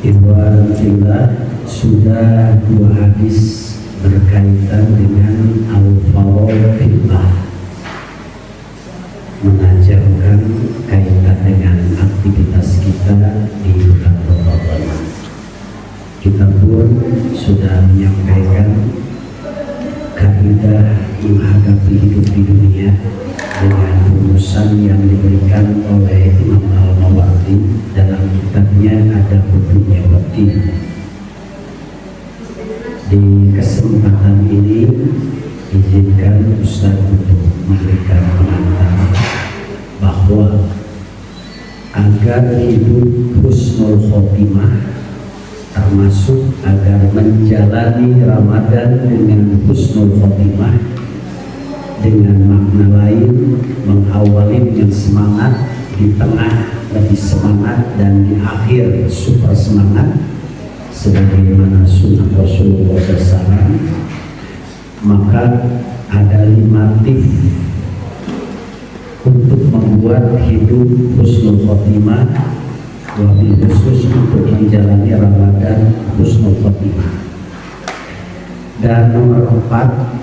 Ikhwanillah, sudah dua hadis berkaitan dengan al-faraid fillah, mengajarkan kaitan dengan aktivitas kita di bulan Ramadan. Kita pun sudah menyampaikan kaidah menghadapi hidup di dunia dengan rumusan yang diberikan oleh Imam Al-Mawardi dalam kitabnya Ada Hukumnya Waktu. Di kesempatan ini izinkan Ustaz untuk memberikan pengantar bahwa agar hidup husnul khotimah, termasuk agar menjalani Ramadan dengan husnul khotimah, dengan makna lain mengawali dengan semangat, di tengah lebih semangat, dan di akhir super semangat sebagaimana sunnah Rasulullah SAW. Maka ada 5 tips untuk membuat hidup husnul khotimah, wabil khusus untuk menjalani Ramadan husnul khotimah. Dan nomor 4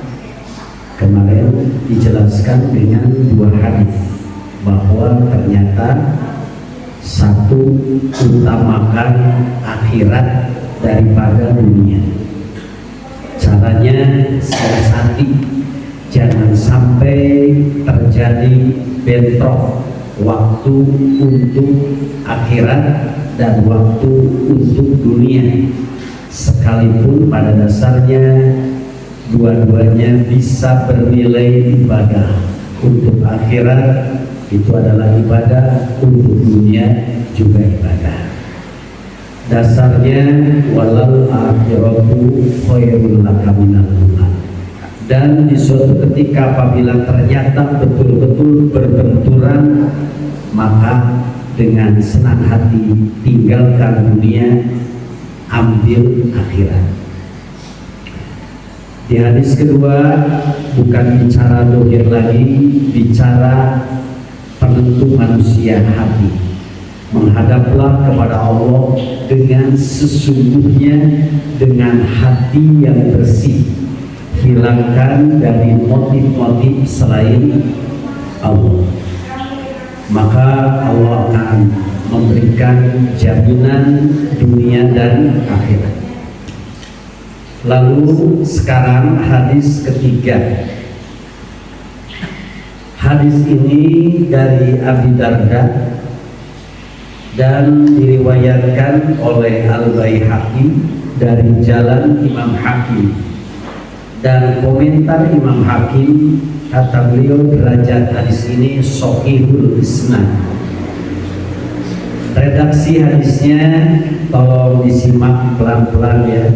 kemarin dijelaskan dengan 2 hadis bahwa ternyata satu utamakan akhirat daripada dunia. Caranya siasati, jangan sampai terjadi bentrok waktu untuk akhirat dan waktu untuk dunia, sekalipun pada dasarnya dua-duanya bisa bernilai ibadah. Untuk akhirat itu adalah ibadah, untuk dunia juga ibadah. Dasarnya walal akhiratu khairul laka minal ula. Dan di suatu ketika apabila ternyata betul-betul berbenturan, maka dengan senang hati tinggalkan dunia, ambil akhirat. Di hadis kedua bukan bicara dohir lagi, bicara penentu manusia hati. Menghadaplah kepada Allah dengan sesungguhnya, dengan hati yang bersih. Hilangkan dari motif-motif selain Allah, maka Allah akan memberikan jaminan dunia dan akhirat. Lalu sekarang hadis ketiga. Hadis ini dari Abi Darda dan diriwayatkan oleh Al-Baihaqi dari jalan Imam Hakim. Dan komentar Imam Hakim, kata beliau, derajat hadis ini shahihul isnad. Redaksi hadisnya tolong disimak pelan-pelan ya.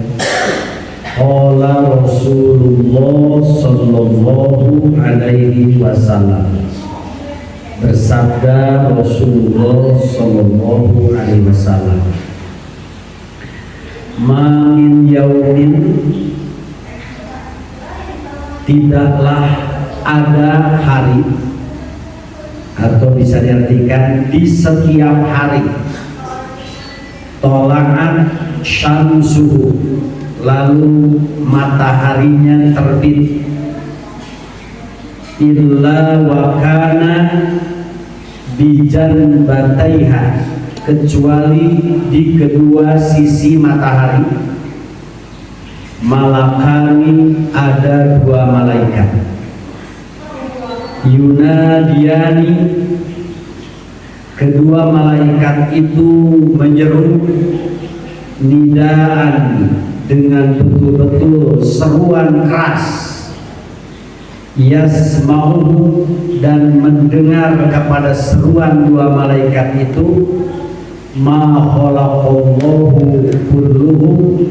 Qala Rasulullah sallallahu alaihi wasallam. Bersabda Rasulullah sallallahu alaihi wasallam, ma min yaumin, tidaklah ada hari, atau bisa diartikan di setiap hari, tola'at syamsuhu, lalu mataharinya terbit, illa wa kana bijan bataiha, kecuali di kedua sisi matahari malakani, ada 2 malaikat, yunadiyani, kedua malaikat itu menyeru, nidaan, dengan betul-betul seruan keras, yasma'uhu, dan mendengar kepada seruan 2 malaikat itu, ma khalaqallahu kulluhu,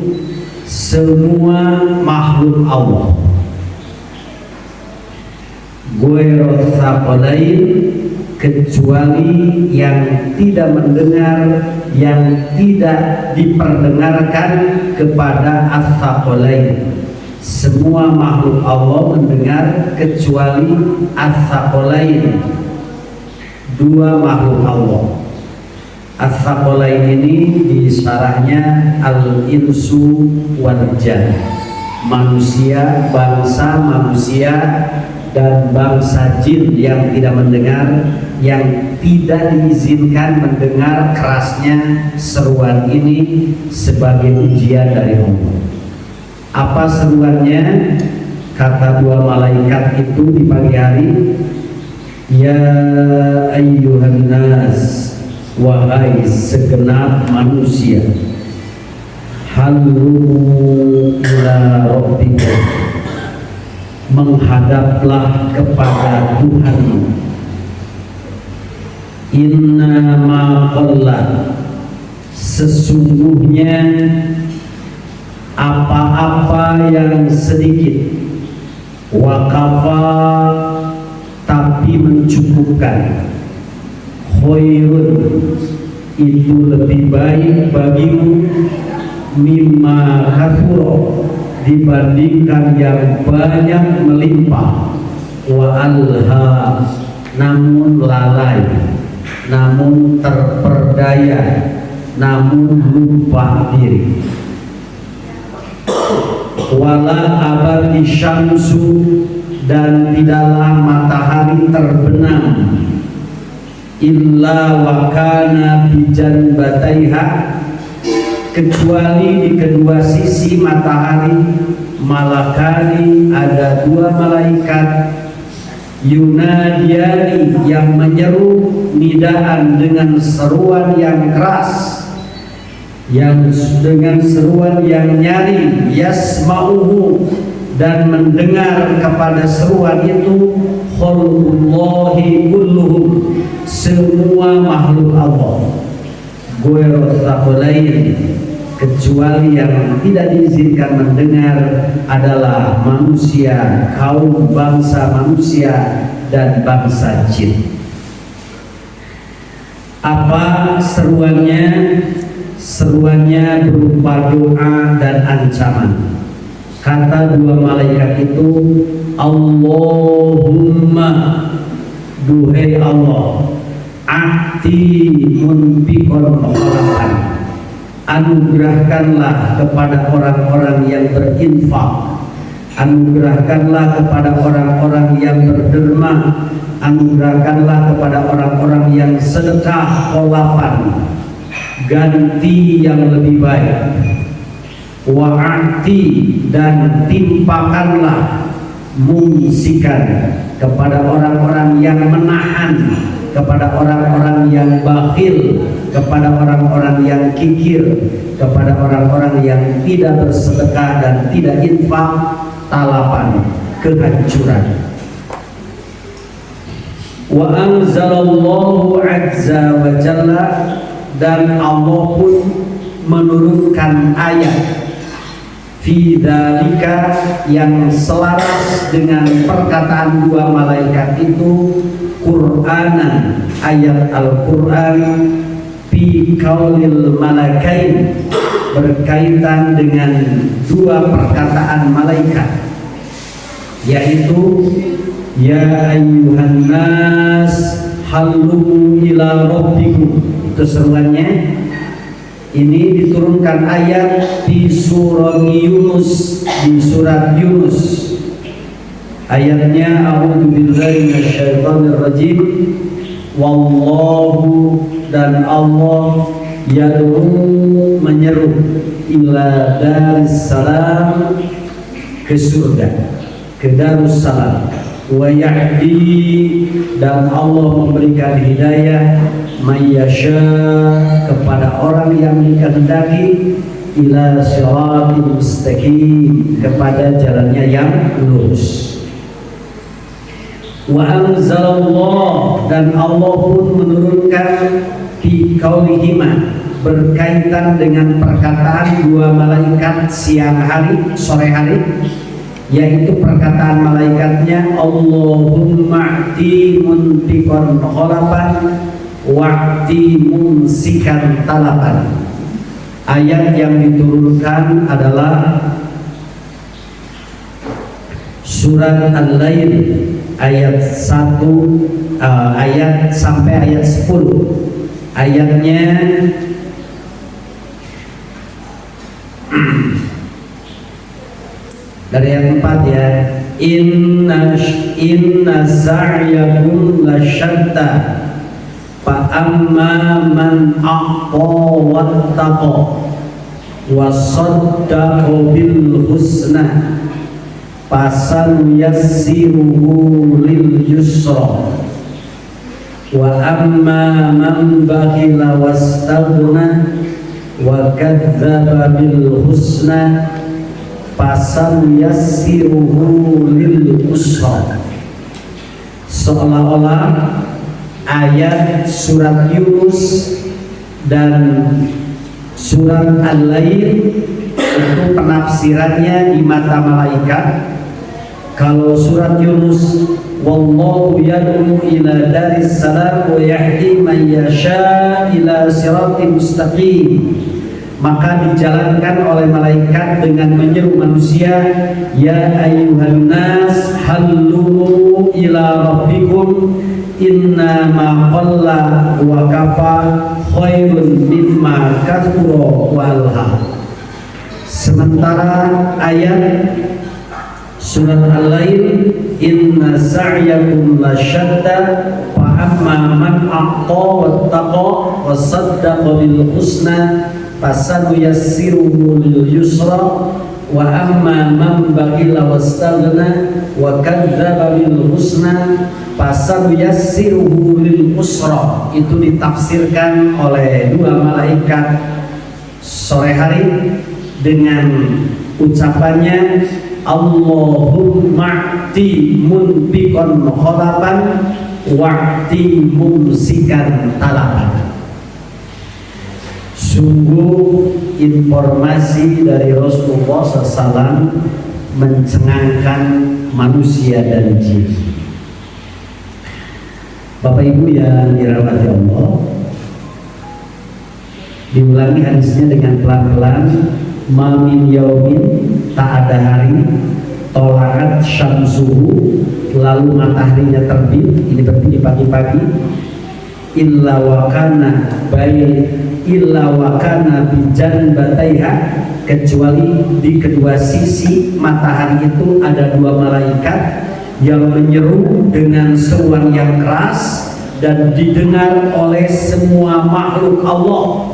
semua makhluk Allah, ghairutsaqalain, kecuali yang tidak mendengar, yang tidak diperdengarkan kepada as-saqalain. Semua makhluk Allah mendengar kecuali as-saqalain, 2 makhluk Allah. Ats-tsaqalain ini di syarahnya al-insu wal jan, manusia, bangsa manusia dan bangsa jin yang tidak mendengar, yang tidak diizinkan mendengar kerasnya seruan ini sebagai ujian dari Allah. Apa seruannya? Kata dua malaikat itu di pagi hari, ya ayyuhan nas, wahai segenap manusia, halu ila rabbikum, menghadaplah kepada Tuhanmu. Inna ma qalla, sesungguhnya apa-apa yang sedikit, wakafa tapi mencukupkan, khairun itu lebih baik bagimu, mimma kathura dibandingkan yang banyak melimpah, wa alha namun lalai, namun terperdaya, namun lupa diri. Wala abadi syamsu, dan tidaklah matahari terbenam, illa wakana bijan bataiha, kecuali di kedua sisi matahari malakani ada dua malaikat, yunadiani yang menyeru, nidaan dengan seruan yang keras, yang dengan seruan yang nyaring, yasma'uhu dan mendengar kepada seruan itu khalqullahi kulluhum, semua makhluk Allah, ghairu kecuali yang tidak diizinkan mendengar adalah manusia, kaum bangsa manusia dan bangsa jin. Apa seruannya? Seruannya berupa doa dan ancaman. Kata dua malaikat itu, Allahumma, duhai Allah, ati munfikon khalaqan, anugerahkanlah kepada orang-orang yang berinfak, anugerahkanlah kepada orang-orang yang berderma, anugerahkanlah kepada orang-orang yang sedekah kholafan, ganti yang lebih baik, wa'ati dan timpakanlah, mumsikan kepada orang-orang yang menahan, kepada orang-orang yang bakhil, kepada orang-orang yang kikir, kepada orang-orang yang tidak bersedekah dan tidak infak, talapan, kehancuran. Wa anzalallahu azza wa jalla, dan Allah pun menurunkan ayat fi dzalika yang selaras dengan perkataan dua malaikat itu, Qur'anan, ayat Al-Qur'an, fi qaulil malakain, berkaitan dengan dua perkataan malaikat, yaitu ya ayyuhan nas halu ila rabbikum. Itu seruannya. Ini diturunkan ayat di surat Yunus, di surat Yunus. Ayatnya a'udzubillahi minasyaitonir rajim. Wallahu, dan Allah yad'u, menyeru, ila darissalam, ke surga, ke darussalam, wa yahdi, dan Allah memberikan hidayah, mayyasha, kepada orang yang dikehendaki, ila siratil mustaqim, kepada jalannya yang lurus. Wa anzalallah, dan Allah pun menurunkan fi qaulihima, berkaitan dengan perkataan dua malaikat siang hari, sore hari, yaitu perkataan malaikatnya, Allahumma a'ti munfikon kholafan wa'ti mumsikan talaban. Ayat yang diturunkan adalah surat Al-Lail ayat 1 ayat sampai ayat 10. Ayatnya dari yang 4 ya. Inna sa'yakum lasyatta fa amma man a'ta wattaqa wa saddaqa bil husna fasanuyassiruhu lil yusra wa amma man bakhila wastaghna wa kadzdzaba bil husna fasanuyassiruhu lil usra. Seolah-olah ayat surat Yunus dan surat Al-Lail itu penafsirannya di mata malaikat. Kalau surat Yunus, wallahu yad'u ila daris salam wa yahdi man yasha ila siratin mustaqim, maka dijalankan oleh malaikat dengan menyeru manusia, ya ayyuhan nas hallu ila rabbikum inna ma qalla wa kafa khairun mimma kathura wa alha. Sementara ayat surat Al-Lail, inna sa'yakum lasyatta fa amma man a'ta wattaqa wa saddaqa bil husna fasanuyassiruhu lil yusra wa amma man bakhila wastaghna wa kadzdzaba bil husna fasanuyassiruhu lil usra. Itu ditafsirkan oleh dua malaikat sore hari dengan ucapannya, Allahumma ti munfiqan khalaban wa'ti mumsikan talaban. Sungguh informasi dari Rasulullah SAW mencengangkan manusia dan jin. Bapak Ibu yang dirahmati Allah, diulangi hadisnya dengan pelan-pelan. Ma min yaumin, tak ada hari, tolaat syamsuhu, lalu mataharinya terbit, ini berarti di pagi-pagi, illa wakana bijan bataiha, kecuali di kedua sisi matahari itu ada dua malaikat yang menyeru dengan seruan yang keras dan didengar oleh semua makhluk Allah.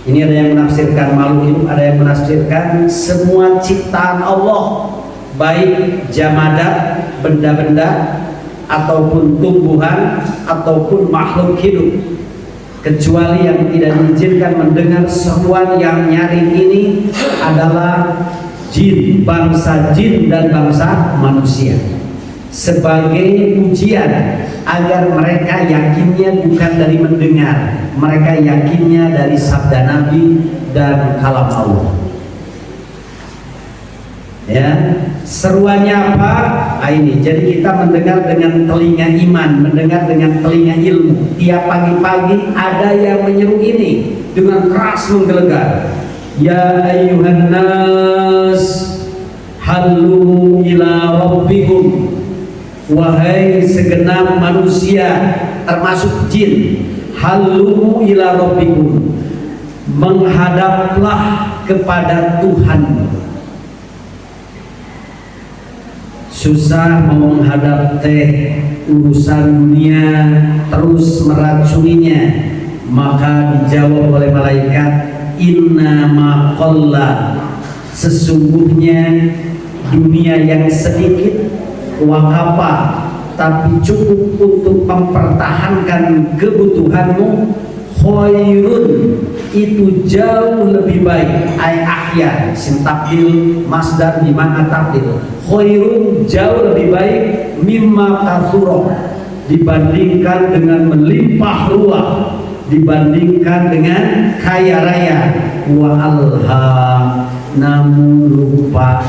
Ini ada yang menafsirkan makhluk hidup, ada yang menafsirkan semua ciptaan Allah, baik jamadat, benda-benda, ataupun tumbuhan, ataupun makhluk hidup, kecuali yang tidak diizinkan mendengar seruan yang nyaring ini adalah jin, bangsa jin dan bangsa manusia, sebagai ujian agar mereka yakinnya bukan dari mendengar, mereka yakinnya dari sabda Nabi dan kalam Allah. Ya, seruannya apa? Ini. Jadi kita mendengar dengan telinga iman, mendengar dengan telinga ilmu. Tiap pagi-pagi ada yang menyeru ini dengan keras menggelegar. Ya ayyuhan nas hallu ila rabbikum. Wahai segenap manusia termasuk jin, hallu ila rabbikum, menghadaplah kepada Tuhan. Susah mau menghadap urusan dunia terus meracuninya, maka dijawab oleh malaikat, inna ma qalla, sesungguhnya dunia yang sedikit, wakapa, tapi cukup untuk mempertahankan kebutuhanmu, khairun, itu jauh lebih baik. Ay ahya, sintabdil masdar dimana tabdil. Khairun, jauh lebih baik, mimma kathura, dibandingkan dengan melimpah ruah, dibandingkan dengan kaya raya. Wa alha, namun lupa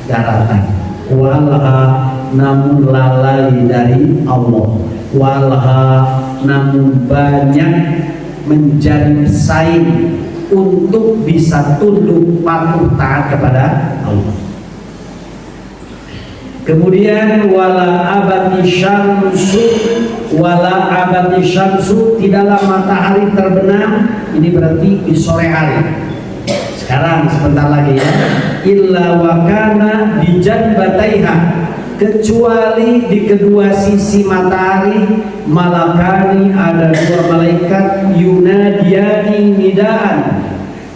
daratan. Walha, namun lalai dari Allah. Walha, namun banyak menjadi saing untuk bisa tunduk patuh taat kepada Allah. Kemudian wala abati syamsu, tidaklah matahari terbenam. Ini berarti di sore hari. Sekarang sebentar lagi ya. Illa wa kana bi janbataiha, kecuali di kedua sisi matahari malakani, ada dua malaikat yunadiyani nidaan,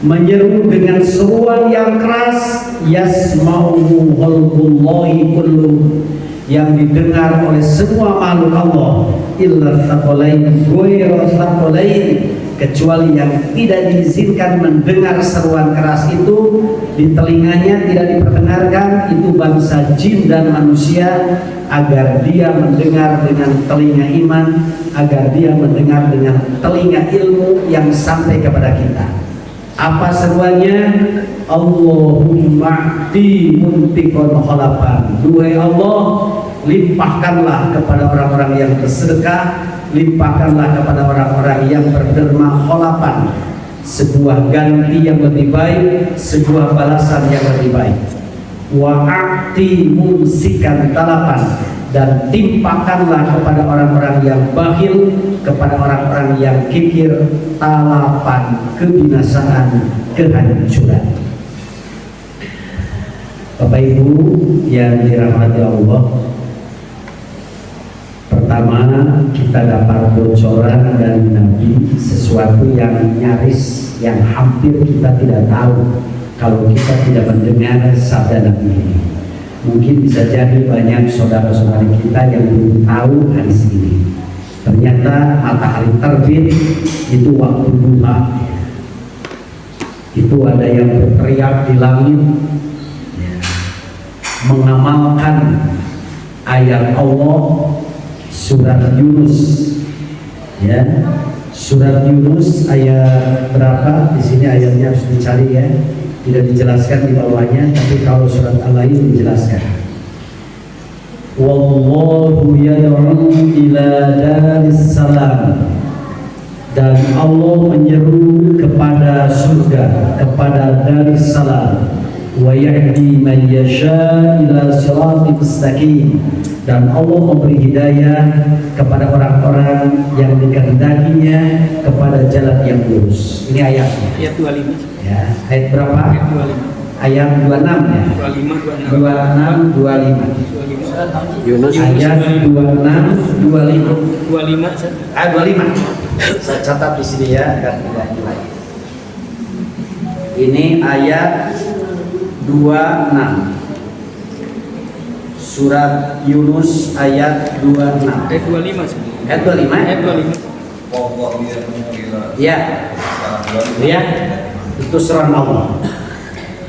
menyeru dengan seruan yang keras, yasma'uhu khalqullahi kullu, yang didengar oleh semua makhluk Allah, illa tsaqalain ghairu tsaqalain, kecuali yang tidak diizinkan mendengar seruan keras itu, di telinganya tidak diperdengarkan, itu bangsa jin dan manusia, agar dia mendengar dengan telinga iman, agar dia mendengar dengan telinga ilmu yang sampai kepada kita. Apa seruannya? Allahumma ti muntikon khalafan, duhai Allah, limpahkanlah kepada orang-orang yang bersedekah, limpahkanlah kepada orang-orang yang berderma khalafan, sebuah ganti yang lebih baik, sebuah balasan yang lebih baik. Wa'ati mumsikan talapan, dan timpakanlah kepada orang-orang yang bakhil, kepada orang-orang yang kikir, talapan, kebinasaan, kehancuran. Bapak Ibu yang dirahmati Allah, pertama kita dapat bocoran dari Nabi, sesuatu yang nyaris, yang hampir kita tidak tahu kalau kita tidak mendengar sabda Nabi ini. Mungkin bisa jadi banyak saudara-saudari kita yang belum tahu hadis ini. Ternyata matahari terbit itu waktu duha. Itu ada yang berteriak di langit, mengamalkan ayat Allah surat Yunus, ya, surat Yunus ayat berapa? Di sini ayatnya harus dicari ya, tidak dijelaskan di bawahnya, tapi kalau surat Al-Lail dijelaskan. Wallahu yad'u ila daris salam, dan Allah menyeru kepada surga, kepada daris salam. Wa yahdi man yasha ila siratal mustaqim, dan Allah memberi hidayah kepada orang-orang yang dikehendakinya kepada jalan yang lurus. Ini ayatnya. Ayat 25. Ya, ayat berapa? Ayat 25. Ayat 26 ya. 26 25. Yunus ayat 26 25. 25. Ayat 25. Saya catat di sini ya agar tidak hilang. Ini ayat 26. Surat Yunus ayat 26. Ayat 25. Ayat 25. Ayat 25. Ya. Ya. Itu seruan Allah.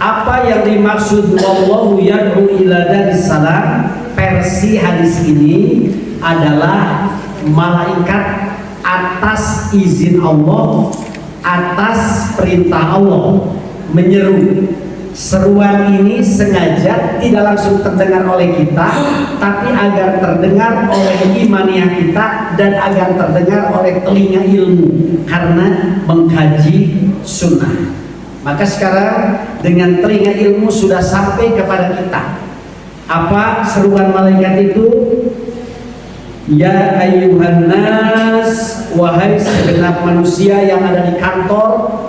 Apa yang dimaksud wallahu yad'u ila daris salam, versi hadis ini adalah malaikat atas izin Allah, atas perintah Allah menyeru. Seruan ini sengaja tidak langsung terdengar oleh kita, tapi agar terdengar oleh imaniah kita dan agar terdengar oleh telinga ilmu karena mengkaji sunnah. Maka sekarang dengan telinga ilmu sudah sampai kepada kita. Apa seruan malaikat itu? Ya ayyuhan nas, wahai segenap manusia yang ada di kantor,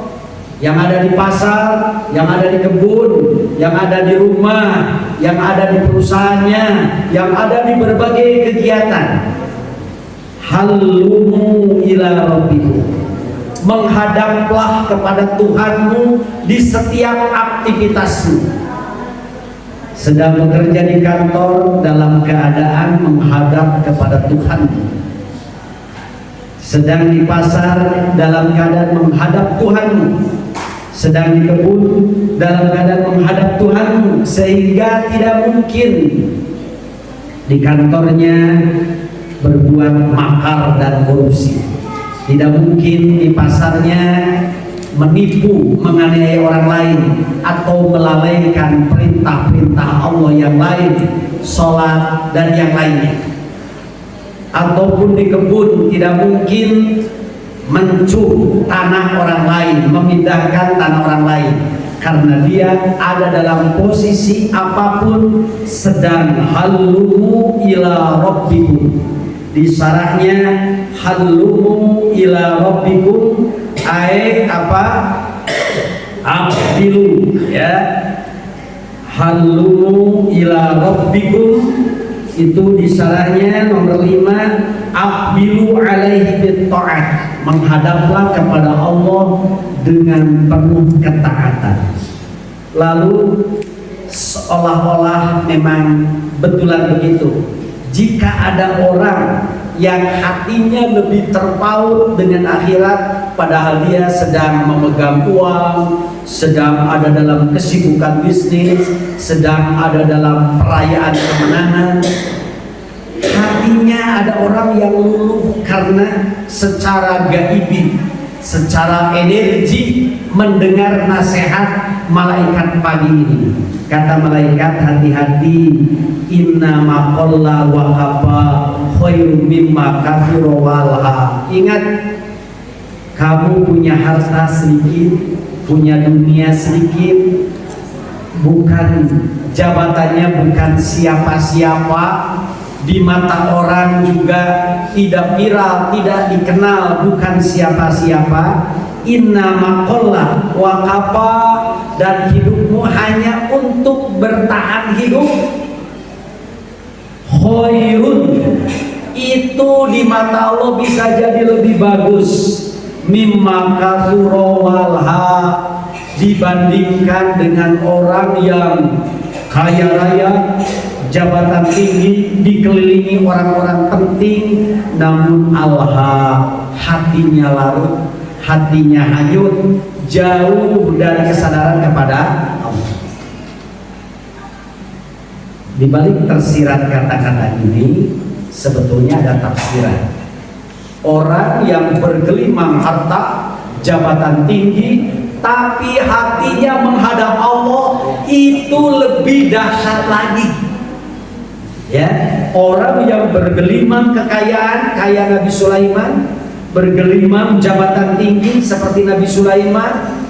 yang ada di pasar, yang ada di kebun, yang ada di rumah, yang ada di perusahaannya, yang ada di berbagai kegiatan. Halumu ila rabbikum, menghadaplah kepada Tuhanmu di setiap aktivitasmu. Sedang bekerja di kantor dalam keadaan menghadap kepada Tuhanmu. Sedang di pasar dalam keadaan menghadap Tuhanmu. Sedang di kebun dalam keadaan menghadap Tuhanmu, sehingga tidak mungkin di kantornya berbuat makar dan korupsi. Tidak mungkin di pasarnya menipu, menganiaya orang lain, atau melalaikan perintah-perintah Allah yang lain, sholat dan yang lainnya. Ataupun di kebun tidak mungkin mencuri tanah orang lain, memindahkan tanah orang lain, karena dia ada dalam posisi apapun sedang halumu ila rabbikum. Di sarahnya halumu ila rabbikum ai apa? Abdilu, ya. Halumu ila rabbikum itu di sarahnya nomor 5, abdilu alaihi bitta'at, menghadaplah kepada Allah dengan penuh ketaatan. Lalu seolah-olah memang betulan begitu. Jika ada orang yang hatinya lebih terpaut dengan akhirat, padahal dia sedang memegang uang, sedang ada dalam kesibukan bisnis, sedang ada dalam perayaan kemenangan, hatinya ada orang yang luluh karena secara gaibi, secara energi mendengar nasihat malaikat pagi ini. Kata malaikat, hati-hati, inna maqalla wa qaba khairum mimma kathira walha. Ingat, kamu punya harta sedikit, punya dunia sedikit, bukan jabatannya bukan siapa-siapa, di mata orang juga tidak viral, tidak dikenal, bukan siapa-siapa. Inna maqalla wa qaba, dan hidupmu hanya untuk bertahan hidup. Khairun, itu di mata Allah bisa jadi lebih bagus, mimma kathura walha, dibandingkan dengan orang yang kaya raya, jabatan tinggi, dikelilingi orang-orang penting, namun alha, hatinya larut, hatinya hanyut, jauh dari kesadaran kepada Allah. Di balik tersirat kata-kata ini sebetulnya ada tafsiran. Orang yang bergelimang harta, jabatan tinggi, tapi hatinya menghadap Allah, itu lebih dahsyat lagi. Ya, orang yang bergelimang kekayaan kayak Nabi Sulaiman, bergelimang jabatan tinggi seperti Nabi Sulaiman,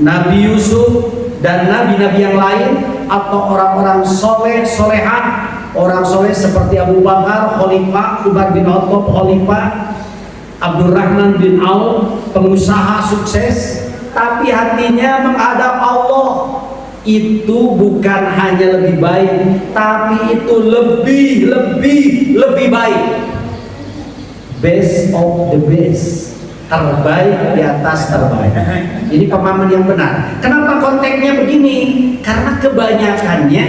Nabi Yusuf, dan nabi-nabi yang lain, atau orang-orang soleh, solehah, orang soleh seperti Abu Bakar, Khalifah, Umar bin Khattab, Khalifah, Abdurrahman bin Auf, pengusaha sukses, tapi hatinya menghadap Allah, itu bukan hanya lebih baik, tapi itu lebih baik. Best of the best, terbaik di atas terbaik. Ini pemahaman yang benar. Kenapa konteksnya begini? Karena kebanyakannya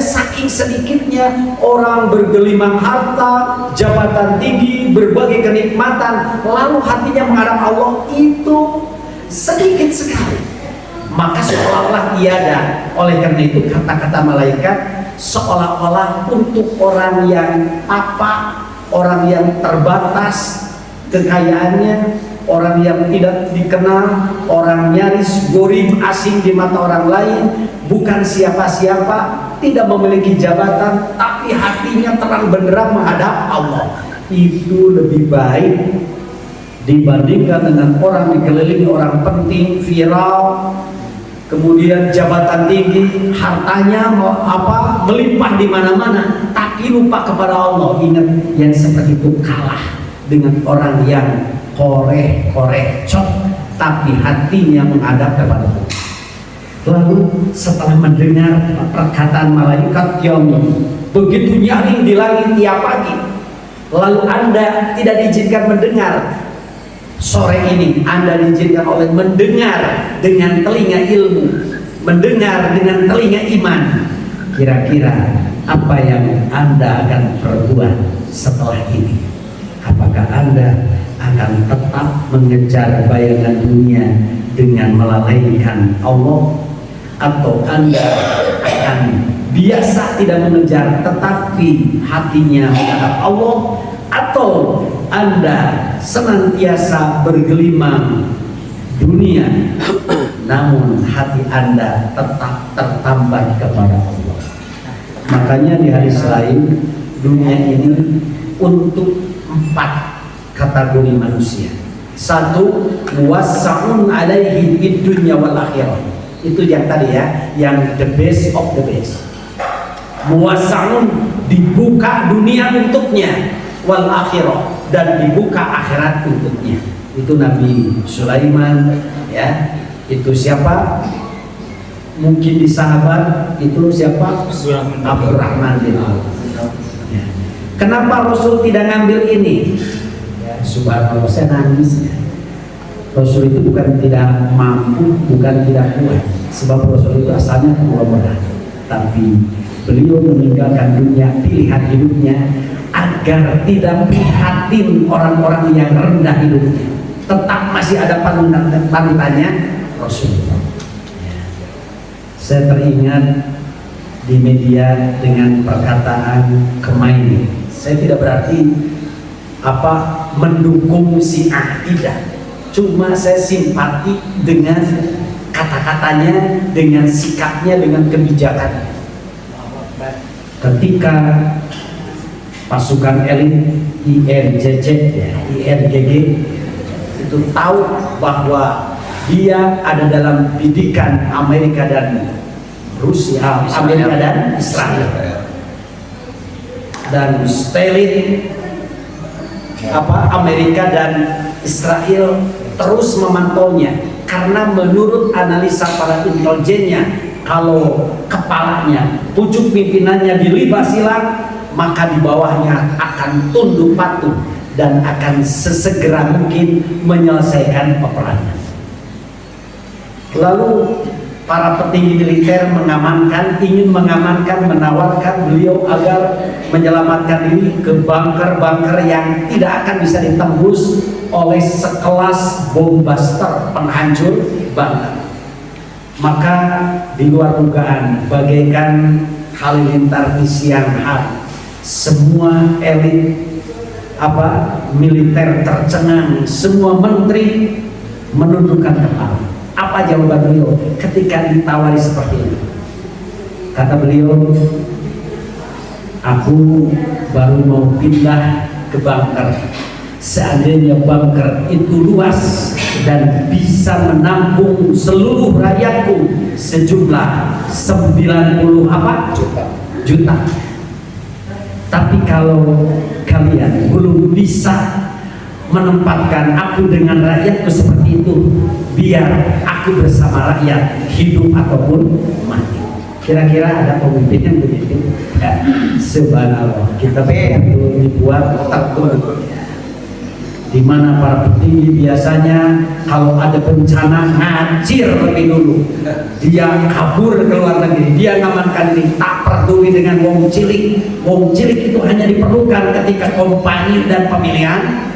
saking sedikitnya orang bergelimang harta, jabatan tinggi, berbagai kenikmatan, lalu hatinya menghadap Allah itu sedikit sekali. Maka seolah-olah tiada. Oleh karena itu kata-kata malaikat seolah-olah untuk orang yang apa, orang yang terbatas kekayaannya, orang yang tidak dikenal, orang nyaris gorib, asing di mata orang lain, bukan siapa-siapa, tidak memiliki jabatan, tapi hatinya terang benderang menghadap Allah, itu lebih baik dibandingkan dengan orang dikelilingi orang penting, viral, kemudian jabatan tinggi, hartanya melimpah di mana-mana, tapi lupa kepada Allah. Ingat, yang seperti itu kalah dengan orang yang koreh-cok, tapi hatinya menghadap kepada Allah. Lalu setelah mendengar perkataan malaikat yang begitu nyaring di langit tiap pagi, lalu Anda tidak diizinkan mendengar. Sore ini Anda diizinkan oleh mendengar dengan telinga ilmu, mendengar dengan telinga iman. Kira-kira apa yang Anda akan perbuat setelah ini? Apakah Anda akan tetap mengejar bayangan dunia dengan melalaikan Allah, atau Anda akan biasa tidak mengejar tetapi hatinya menghadap Allah, atau Anda senantiasa bergelimang dunia namun hati Anda tetap tertambat kepada Allah? Makanya di hadis lain, dunia ini untuk 4 kategori manusia. Satu, muwassa'un alaihi fid dunya wal akhirah. Itu yang tadi ya, yang the best of the best. Muwassa'un, dibuka dunia untuknya, wal akhirah, dan dibuka akhirat untuknya. Itu Nabi Sulaiman ya. Itu siapa? Mungkin di sahabat itu siapa? Abdurrahman bin Auf. Ya. Kenapa Rasul tidak ngambil ini? Ya, subhanallah, saya nangis ya. Rasul itu bukan tidak mampu, bukan tidak kuat, sebab Rasul itu asalnya konglomerat, tapi beliau meninggalkan dunia pilihan hidupnya agar tidak prihatin orang-orang yang rendah hidupnya. Tetap masih ada panutannya Rasulullah. Saya teringat di media dengan perkataan Khomeini. Saya tidak berarti mendukung Syiah, tidak. Cuma saya simpati dengan kata-katanya, dengan sikapnya, dengan kebijakannya. Ketika pasukan elit IRGC ya, IRGG itu tahu bahwa dia ada dalam bidikan Amerika dan Rusia, Amerika dan Israel, dan Stalin Amerika dan Israel terus memantaunya, karena menurut analisa para intelijennya, kalau kepalanya, pucuk pimpinannya dilibat silang, maka di bawahnya akan tunduk patuh dan akan sesegera mungkin menyelesaikan peperangan. Lalu para petinggi militer ingin mengamankan, menawarkan beliau agar menyelamatkan diri ke bunker-bunker yang tidak akan bisa ditembus oleh sekelas bom buster, penghancur bunker. Maka di luar dugaan, bagaikan halilintar di siang hari, semua elit militer tercengang, semua menteri menundukkan kepala. Apa jawaban beliau ketika ditawari seperti ini? Kata beliau, aku baru mau pindah ke bunker. Seandainya bunker itu luas dan bisa menampung seluruh rakyatku sejumlah 90 juta. Tapi kalau kalian belum bisa menempatkan aku dengan rakyatku seperti itu, biar aku bersama rakyat hidup ataupun mati. Kira-kira ada pemimpin yang begitu? Ya, subhanallah, kita perlu dibuat tertutup. Di mana para petinggi biasanya kalau ada bencana ngacir lebih dulu, dia kabur ke luar negeri, dia ngamankan diri, tak peduli dengan wong cilik. Wong cilik itu hanya diperlukan ketika kampanye dan pemilihan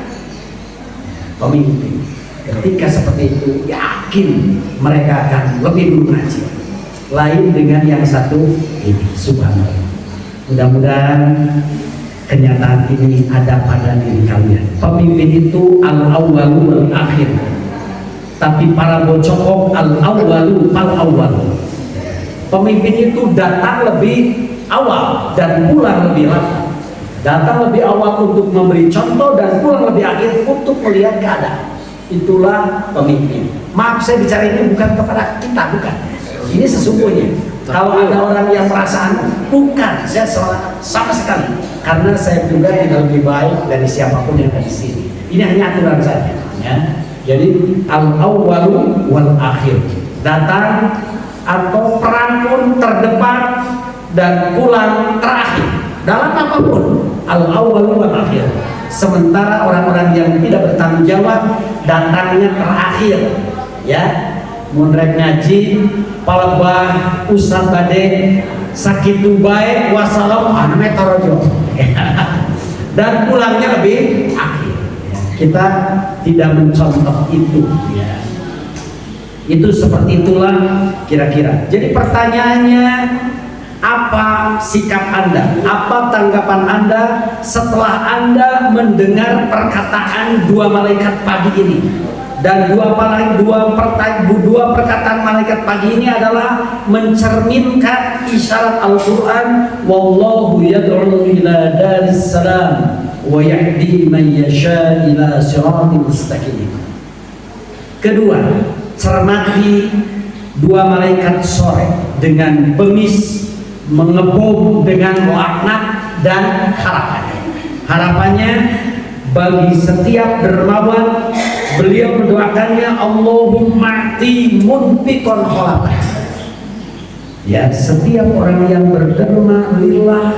pemimpin. Ketika seperti itu, yakin mereka akan lebih dulu ngacir. Lain dengan yang satu ini, subhanallah. Mudah-mudahan kenyataan ini ada pada diri kalian. Pemimpin itu al-awwalu wal-akhir, tapi para bocokok al-awwalu fal-awwalu. Pemimpin itu datang lebih awal dan pulang lebih lama. Datang lebih awal untuk memberi contoh dan pulang lebih akhir untuk melihat keadaan. Itulah pemimpin. Maaf, saya bicara ini bukan kepada kita, bukan. Ini sesungguhnya. Kalau ada orang yang merasa bukan, saya sama sekali. Karena saya juga tidak lebih baik dari siapapun yang ada di sini. Ini hanya aturan saja. Ya. Jadi al-awwalu wal akhir. Datang atau peran pun terdepan dan pulang terakhir. Dalam apapun, al-awwalu wal akhir. Sementara orang-orang yang tidak bertanggung jawab datangnya terakhir. Ya. Munrek ngaji, palebah, ustad bade, sakitu baik, wassalam, aname torojo. Dan pulangnya lebih akhir. Kita tidak mencontoh itu. Ya. Itu seperti itulah kira-kira. Jadi pertanyaannya, apa sikap Anda? Apa tanggapan Anda setelah Anda mendengar perkataan dua malaikat pagi ini? Dan dua perkataan malaikat pagi ini adalah mencerminkan isyarat Al-Quran, wallahu yad'u ila daris salam wa yahdi man yasha ila siratil mustaqim. Kedua, cermati dua malaikat sore dengan pemis mengebom dengan laknat dan harapan. Harapannya bagi setiap dermawan, beliau mendoakannya, Allahumma ati munfiqon khalaqah. Ya, setiap orang yang berderma lillah,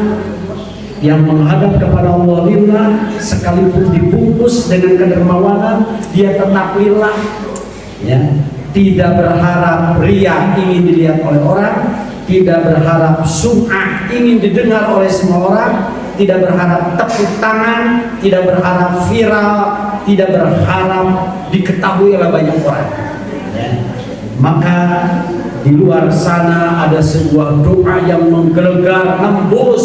yang menghadap kepada Allah lillah, sekalipun dibungkus dengan kedermawanan, dia tetap lillah. Ya, tidak berharap ria ingin dilihat oleh orang, tidak berharap sum'ah ingin didengar oleh semua orang, tidak berharap tepuk tangan, tidak berharap viral, tidak berharap diketahui oleh banyak orang. Ya. Maka di luar sana ada sebuah doa yang menggelegar nembus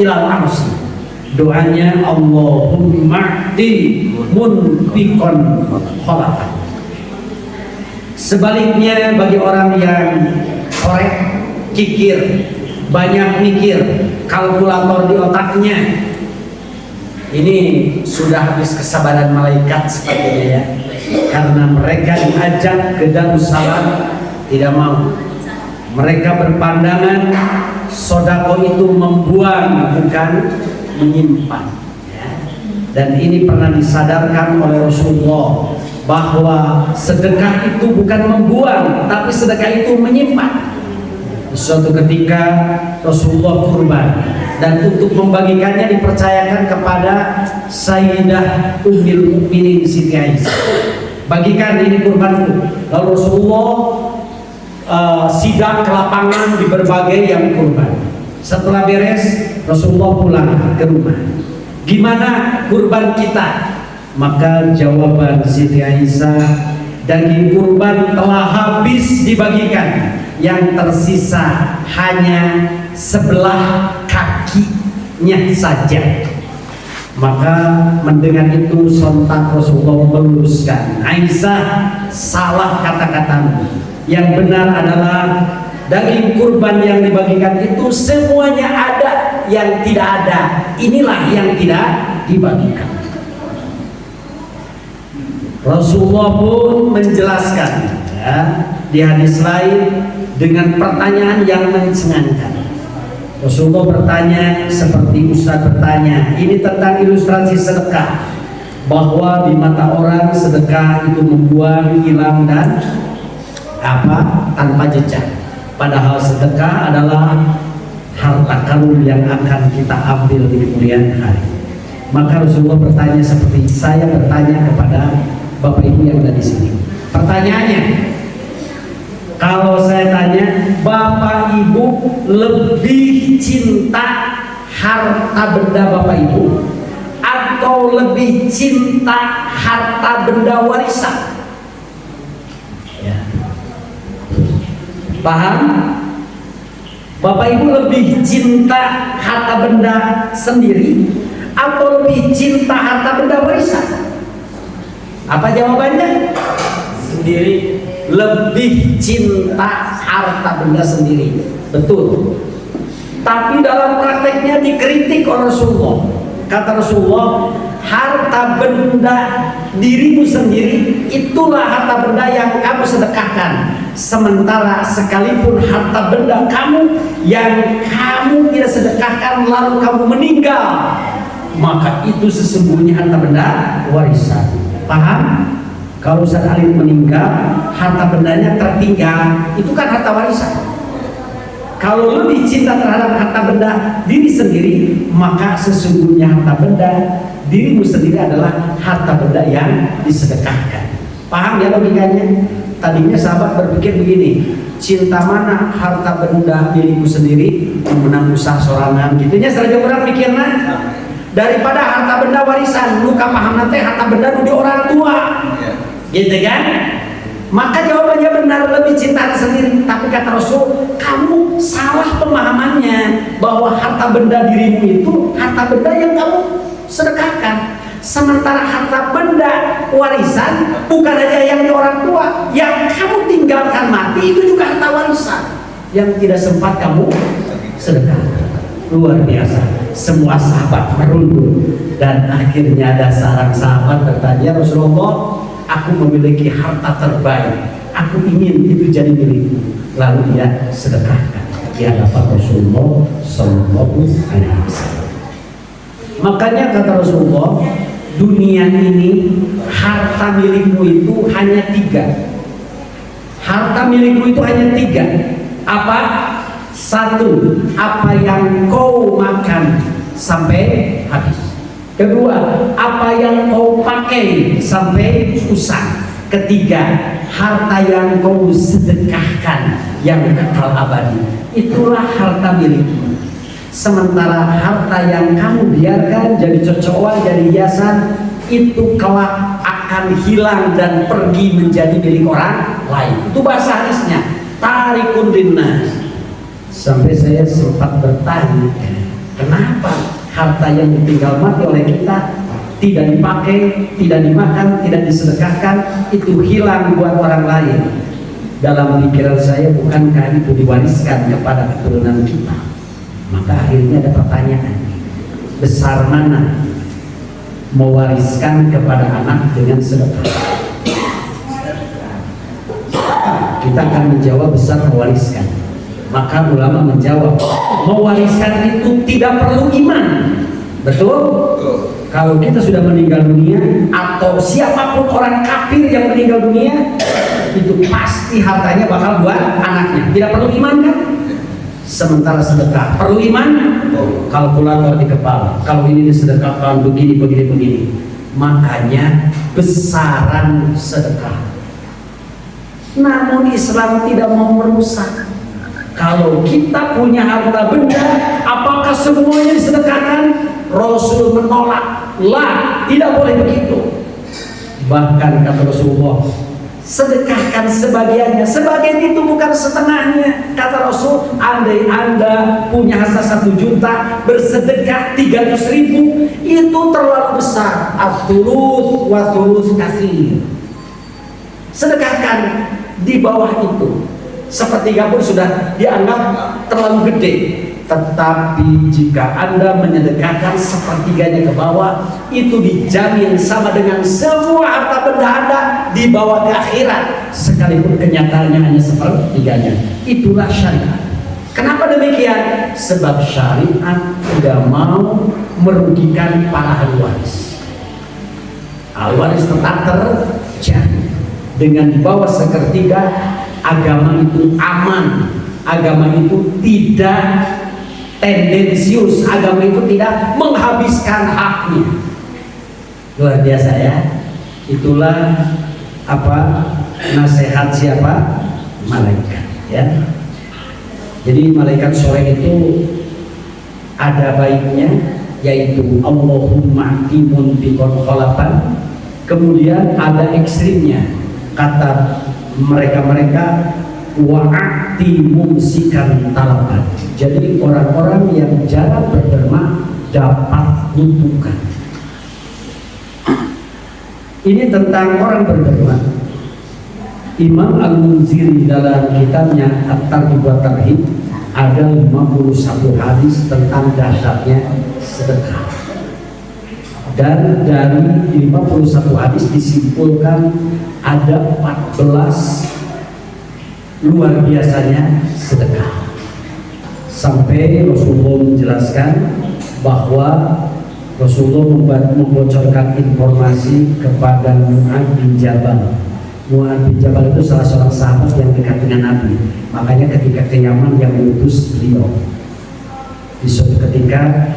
ilal arsy. Doanya Allahumma a'ti munfiqan khalaqah. Sebaliknya bagi orang yang korek, kikir, banyak mikir, kalkulator di otaknya, ini sudah habis kesabaran malaikat sepertinya ya, karena mereka diajak ke Darussalam tidak mau. Mereka berpandangan sodako itu membuang bukan menyimpan ya. Dan ini pernah disadarkan oleh Rasulullah bahwa sedekah itu bukan membuang, tapi sedekah itu menyimpan. Suatu ketika Rasulullah kurban, dan untuk membagikannya dipercayakan kepada Sayyidah Ummul Mukminin Siti Aisyah. Bagikan ini kurbanku. Lalu Rasulullah sidang ke lapangan di berbagai yang kurban. Setelah beres, Rasulullah pulang ke rumah. Gimana kurban kita? Maka jawaban Siti Aisyah, daging kurban telah habis dibagikan, yang tersisa hanya sebelah kakinya saja. Maka mendengar itu sontak Rasulullah meluruskan, Aisyah, salah kata-katamu. Yang benar adalah daging kurban yang dibagikan itu semuanya ada, yang tidak ada inilah yang tidak dibagikan. Rasulullah pun menjelaskan ya, di hadis lain dengan pertanyaan yang mencengangkan. Rasulullah bertanya seperti Ustaz bertanya, ini tentang ilustrasi sedekah, bahwa di mata orang sedekah itu membuang, hilang dan tanpa jejak. Padahal sedekah adalah harta karun yang akan kita ambil di kemudian hari. Maka Rasulullah bertanya seperti saya bertanya kepada Bapak Ibu yang ada di sini. Pertanyaannya, kalau saya tanya, Bapak Ibu lebih cinta harta benda Bapak Ibu atau lebih cinta harta benda warisan? Ya. Paham? Bapak Ibu lebih cinta harta benda sendiri atau lebih cinta harta benda warisan? Apa jawabannya? Sendiri. Lebih cinta harta benda sendiri. Betul. Tapi dalam prakteknya dikritik oleh Rasulullah. Kata Rasulullah, harta benda dirimu sendiri itulah harta benda yang kamu sedekahkan. Sementara sekalipun harta benda kamu yang kamu tidak sedekahkan lalu kamu meninggal, maka itu sesungguhnya harta benda warisan. Paham? Kalau Ustaz Alim meninggal, harta bendanya tertinggal, itu kan harta warisan. Kalau lebih cinta terhadap harta benda diri sendiri, maka sesungguhnya harta benda dirimu sendiri adalah harta benda yang disedekahkan. Paham ya logikanya? Tadinya sahabat berpikir begini, cinta mana harta benda dirimu sendiri, menang usaha sorangan gitunya saja orang mikirnya, daripada harta benda warisan. Luka paham nanti harta benda di orang tua, gitu kan? Maka jawabannya benar, lebih cinta sendiri. Tapi kata Rasul, kamu salah pemahamannya bahwa harta benda dirimu itu harta benda yang kamu sedekahkan. Sementara harta benda warisan bukan hanya yang di orang tua, yang kamu tinggalkan mati itu juga harta warisan yang tidak sempat kamu sedekahkan. Luar biasa. Semua sahabat merunduk dan akhirnya ada seorang sahabat bertanya, Rasulullah, aku memiliki harta terbaik, aku ingin itu jadi milikku, lalu dia sedekahkan di hadapan Rasulullah Sallallahu Alaihi Wasallam. Makanya kata Rasulullah, dunia ini harta milikmu itu hanya 3. Harta milikmu itu hanya 3. Apa? 1, apa yang kau makan sampai habis. 2, apa yang kau pakai sampai usang. 3, harta yang kau sedekahkan yang kekal abadi. Itulah harta milikmu. Sementara harta yang kamu biarkan jadi cocokan, jadi hiasan, itu kelak akan hilang dan pergi menjadi milik orang lain. Itu bahasa hadisnya, tarikun linnas. Sampai saya sempat bertanya, kenapa harta yang ditinggal mati oleh kita tidak dipakai, tidak dimakan, tidak disedekahkan, itu hilang buat orang lain? Dalam pikiran saya, bukankah itu diwariskan kepada keturunan kita? Maka akhirnya ada pertanyaan, besar mana mewariskan kepada anak dengan sedekah? Kita akan menjawab besar mewariskan. Maka ulama menjawab, mewariskan itu tidak perlu iman. Betul? Kalau kita sudah meninggal dunia, atau siapapun orang kafir yang meninggal dunia, itu pasti hartanya bakal buat anaknya. Tidak perlu iman kan? Sementara sedekah perlu iman, kalkulator di kepala, kalau ini disedekahkan begini. Makanya besaran sedekah. Namun Islam tidak mau merusak. Kalau kita punya harta benda, apakah semuanya disedekahkan? Rasul menolak. Lah, tidak boleh begitu. Bahkan kata Rasulullah, sedekahkan sebagiannya. Sebagian itu bukan setengahnya. Kata Rasul, andai Anda punya harta 1 juta, bersedekah 300.000, itu terlalu besar. At-thuluts wa thuluts katsir. Sedekahkan di bawah itu. Sepertiga pun sudah dianggap terlalu gede. Tetapi jika Anda menyedekahkan sepertiganya ke bawah, itu dijamin sama dengan semua harta benda Anda dibawa ke akhirat, sekalipun kenyataannya hanya sepertiganya. Itulah syariat. Kenapa demikian? Sebab syariat tidak mau merugikan para ahli waris. Ahli waris tetap terjamin. Dengan dibawa sepertiga, agama itu aman, agama itu tidak tendensius, agama itu tidak menghabiskan haknya. Luar biasa ya. Itulah apa nasihat siapa? Malaikat ya. Jadi malaikat soleh itu ada baiknya, yaitu Allahumma timun bikon kholapan. Kemudian ada ekstrimnya, kata mereka wa'ati mumsikan talaban. Jadi orang-orang yang jarang berderma dapat kutukan. Ini tentang orang berderma. Imam Al-Munziri dalam kitabnya At-Targhib wa Tarhib ada 51 hadis tentang dahsyatnya sedekah. Dan dari 51 hadis disimpulkan ada 14 luar biasanya sedekah. Sampai Rasulullah menjelaskan bahwa Rasulullah membocorkan informasi kepada Mu'adz bin Jabal. Mu'adz bin Jabal itu salah seorang sahabat yang dekat dengan Nabi. Makanya ketika ke Yaman yang mengutus beliau. Di suatu ketika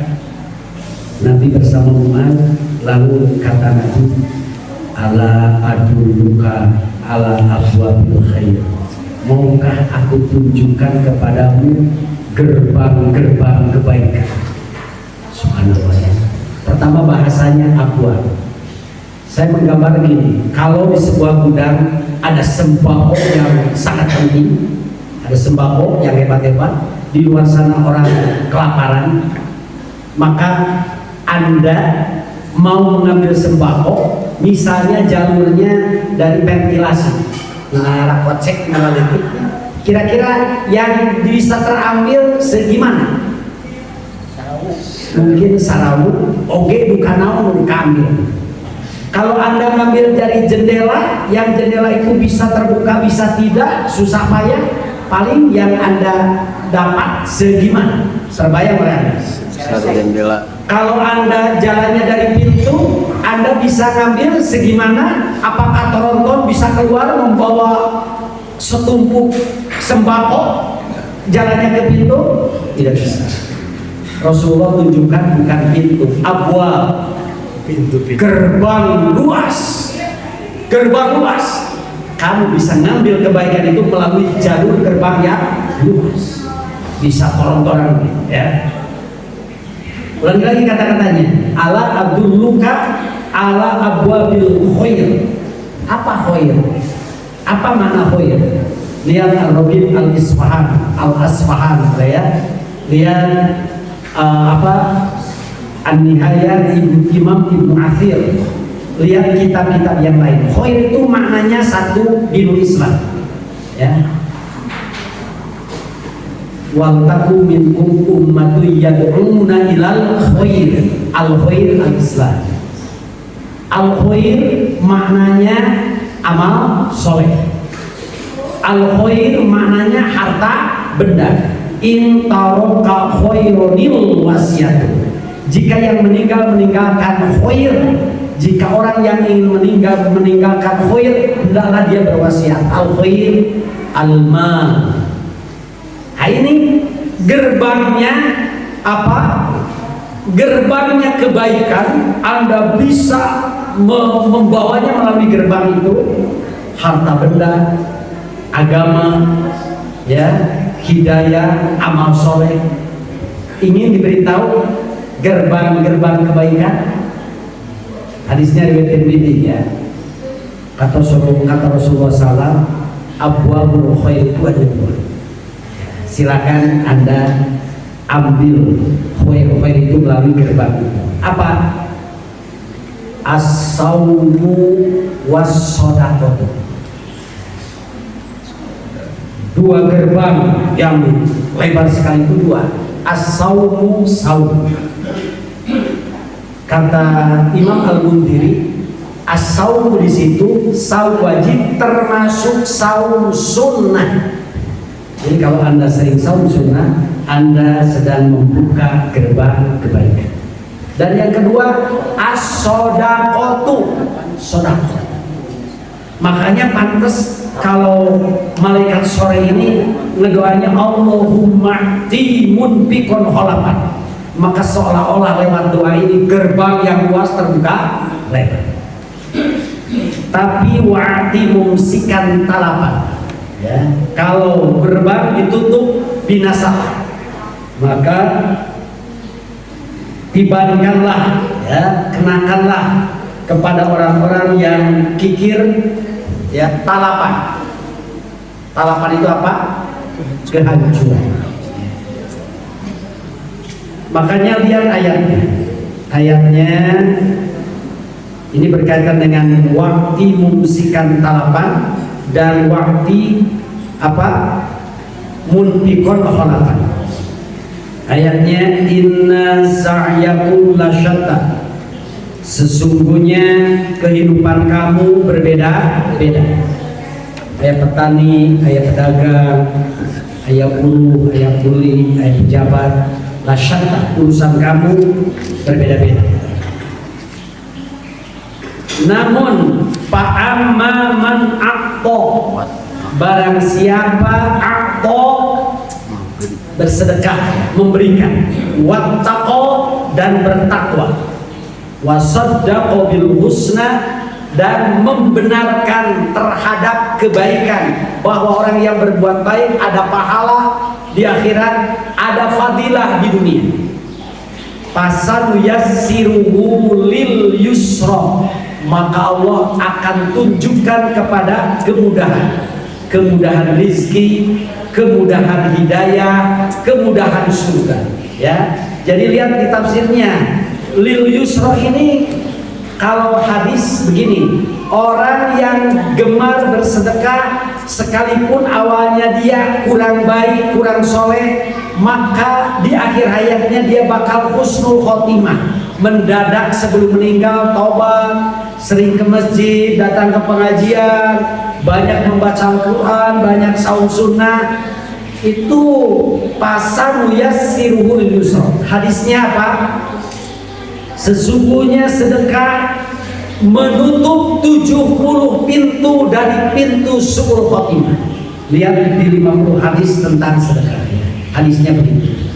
Nabi bersama Mu'adz, lalu kata Nabi, ala adulluka ala abwabil khair. Maukah aku tunjukkan kepadamu gerbang-gerbang kebaikan? Subhanallah ya. Pertama bahasanya abwab. Saya menggambar gini, kalau di sebuah gudang ada sembako yang sangat penting, ada sembako yang hebat-hebat, di luar sana orang kelaparan, maka Anda mau mengambil sembako, misalnya jalurnya dari ventilasi, mengarah kocek mengalami, kira-kira yang bisa terambil segimana? Mungkin sarawu, oge dukanaun diambil. Kalau Anda ngambil dari jendela, yang jendela itu bisa terbuka bisa tidak, susah payah, paling yang Anda dapat segimana? Terbayang oleh Anda? Satu jendela. Kalau Anda jalannya dari pintu, Anda bisa ngambil segimana? Apakah tronton bisa keluar membawa setumpuk sembako jalannya ke pintu? Tidak bisa. Rasulullah tunjukkan bukan pintu, abwab, pintu-pintu, gerbang luas, gerbang luas. Kamu bisa ngambil kebaikan itu melalui jalur gerbang yang luas. Bisa trontonan, ya. Ulangi lagi kata-katanya. Ala abdulluka ala abwabil khair. Apa khair? Apa makna khair? Lihat Al-Rabib Al-Isfahan, Al-Asfahan, ya. Lihat An-Nihayat Imam Ibnu Athir. Lihat kitab-kitab yang lain. Khair itu maknanya satu, dinul Islam, ya. Wal takum minkum ummatun yad'una ilal khair. Al-khair al-Islam. Al-khair maknanya amal soleh. Al-khair maknanya harta benda. In taraka khaironil wasiyatu. Jika yang meninggal meninggalkan khair, jika orang yang ingin meninggalkan khair, hendaklah dia berwasiat. Al-khair al-mal. Nah, ini gerbangnya apa? Gerbangnya kebaikan. Anda bisa membawanya melalui gerbang itu. Harta benda, agama, ya, hidayah, amal soleh. Ingin diberitahu gerbang-gerbang kebaikan. Hadisnya riwayat Tirmidzi, ya. Kata Rasulullah SAW, abwabul khair itu ada dua. Silakan Anda ambil khair itu melalui gerbang itu. Apa? As-sawmu was-shadaqatu. Dua gerbang yang lebar sekali itu dua. As-sawmu saum. Kata Imam Al-Mundhiri, as-sawmu di situ saum wajib termasuk saum sunnah. Jadi kalau Anda sering saum sunnah, Anda sedang membuka gerbang kebaikan. Dan yang kedua, as-shadaqatu, sedekah. Makanya pantas kalau malaikat sore ini ngedoanya Allahumma timun pikon holapan, maka seolah-olah lewat doa ini gerbang yang luas terbuka lebar. Tapi wa'ati mumsikan talapan, ya, kalau gerbang ditutup binasa, maka tibankanlah, ya, kenakanlah kepada orang-orang yang kikir, ya, talapan. Talapan itu apa? Kehancuran. Makanya lihat ayatnya. Ayatnya ini berkaitan dengan waktu mumsikan talapan dan waktu apa? Munfikon khalapan. Ayatnya inna sa'yakum lasyatta. Sesungguhnya kehidupan kamu berbeda-beda. Ayat petani, ayat pedagang, ayat buruh, ayat kuli, ayat pejabat, lasyatta, urusan kamu berbeda-beda. Namun fa'amma man aqta, barang siapa aqta, bersedekah, memberikan, wattaqo, dan bertakwa, wasaddaqa bil husna, dan membenarkan terhadap kebaikan, bahwa orang yang berbuat baik ada pahala di akhirat, ada fadilah di dunia. Pasal yassiruhu lil yusra, maka Allah akan tunjukkan kepada kemudahan, kemudahan rizki, kemudahan hidayah, kemudahan surga, ya. Jadi lihat di tafsirnya, lil yusra ini kalau hadis begini, orang yang gemar bersedekah sekalipun awalnya dia kurang baik, kurang soleh, maka di akhir hayatnya dia bakal husnul khotimah, mendadak sebelum meninggal taubat, sering ke masjid, datang ke pengajian, banyak membaca Al-Quran, banyak saum sunnah, itu pasanu yassiruhul yusra. Hadisnya apa? Sesungguhnya sedekah menutup 70 pintu dari pintu su'ul khotimah. Lihat di 50 hadis tentang sedekah. Hadisnya begitu.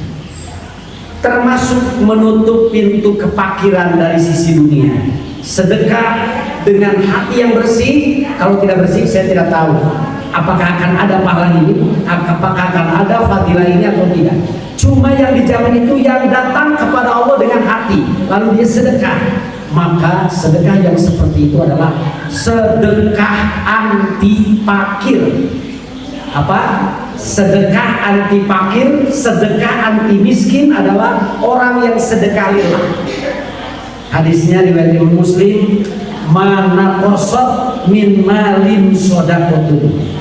Termasuk menutup pintu kepakiran dari sisi dunia. Sedekah dengan hati yang bersih. Kalau tidak bersih saya tidak tahu apakah akan ada pahala ini, apakah akan ada fadilah ini atau tidak. Cuma yang dijamin itu yang datang kepada Allah dengan hati, lalu dia sedekah. Maka sedekah yang seperti itu adalah sedekah anti pakir. Apa? Sedekah anti pakir, sedekah anti miskin adalah orang yang sedekah lillah. Hadisnya riwayat Imam Muslim, mana qasad min malin shadaqatun.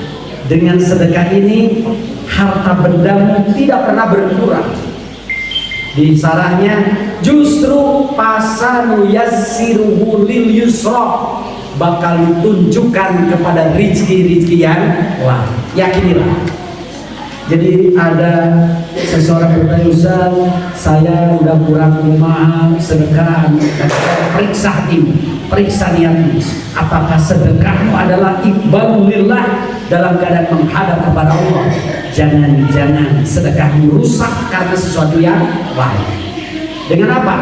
Dengan sedekah ini harta bendamu tidak pernah berkurang. Di sarahnya justru pasanu yassiruhu lil yusra, bakal ditunjukkan kepada rizki-rizki yang lain. Yakinilah. Jadi ada seseorang bertanya, Ustaz, saya udah kurang rumah sedekah, periksa hatimu, periksa niatmu, apakah sedekahmu adalah iqbal lillah dalam keadaan menghadap kepada Allah. Jangan-jangan sedekahmu rusak karena sesuatu yang lain. Dengan apa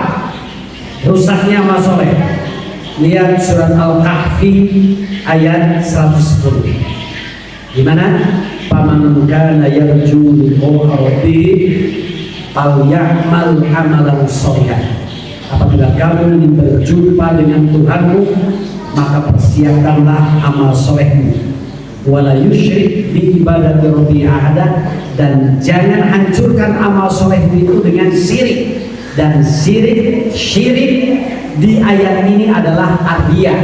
rusaknya amal soleh? Lihat surat Al-Kahfi ayat 110. Gimana? Faman kana yarju liqa'a rabbih falyamal amalan shalihan. Apabila kamu ingin berjumpa dengan Tuhanmu, maka persiapkanlah amal solehmu. Wala yusyrik bi ibadati rabbi ahada, dan jangan hancurkan amal solehmu itu dengan syirik. Dan syirik di ayat ini adalah ardia.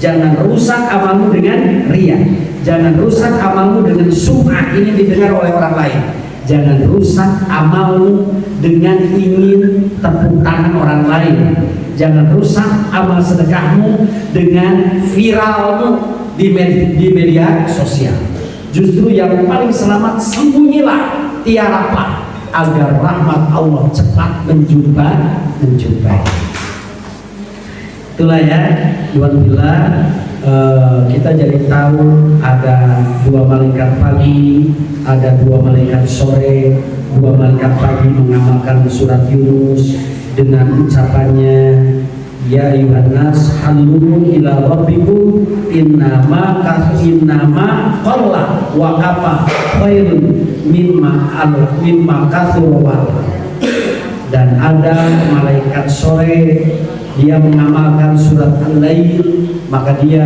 Jangan rusak amalmu dengan riya. Jangan rusak amalmu dengan sum'ah, ini didengar oleh orang lain. Jangan rusak amalmu dengan ingin tepuk tangan orang lain. Jangan rusak amal sedekahmu dengan viralmu di media sosial. Justru yang paling selamat, sembunyilah, tiaraplah, agar rahmat Allah cepat menjumpai. Itulah ya, alhamdulillah. Kita jadi tahu ada 2 malaikat pagi, ada 2 malaikat sore. 2 malaikat pagi mengamalkan surat Yunus dengan ucapannya, ya ayuhan nas halu ila rabbikum innama qalla wa kafa khairun mimma kathura. Dan ada malaikat sore, dia mengamalkan surat Al-Lail, maka dia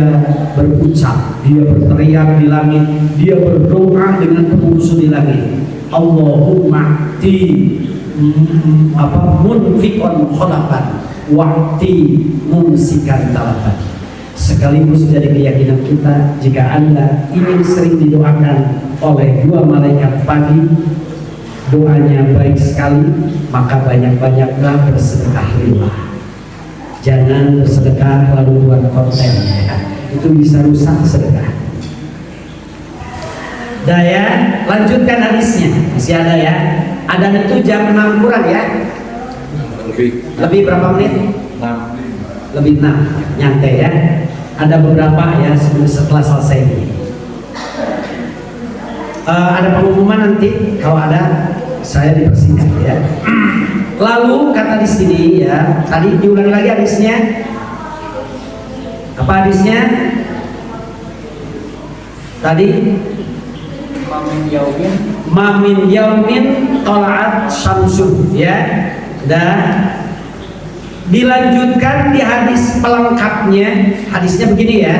berucap, dia berteriak di langit, dia berdoa dengan pemusuh di langit, Allahumma ti munfiqan khalaqan wa'ti mumsikan talaban. Sekaligus jadi keyakinan kita, jika Anda ingin sering didoakan oleh 2 malaikat pagi, doanya baik sekali, maka banyak-banyaklah bersedekah lillah. Jangan bersedekah lalu buat konten, ya. Itu bisa rusak sedekah. Daya, lanjutkan hadisnya. Masih ada ya. Adan itu jam 6 kurang ya. Lebih berapa menit? 6. Lebih 6. Nyantai ya. Ada beberapa ya setelah selesai ini. Ada pengumuman nanti, kalau ada saya dipersingkat ya. Lalu kata di sini ya, tadi diulang lagi hadisnya. Apa hadisnya? Tadi Mamin yaumin tola'at syamsun ya. Dan dilanjutkan di hadis pelengkapnya. Hadisnya begini ya.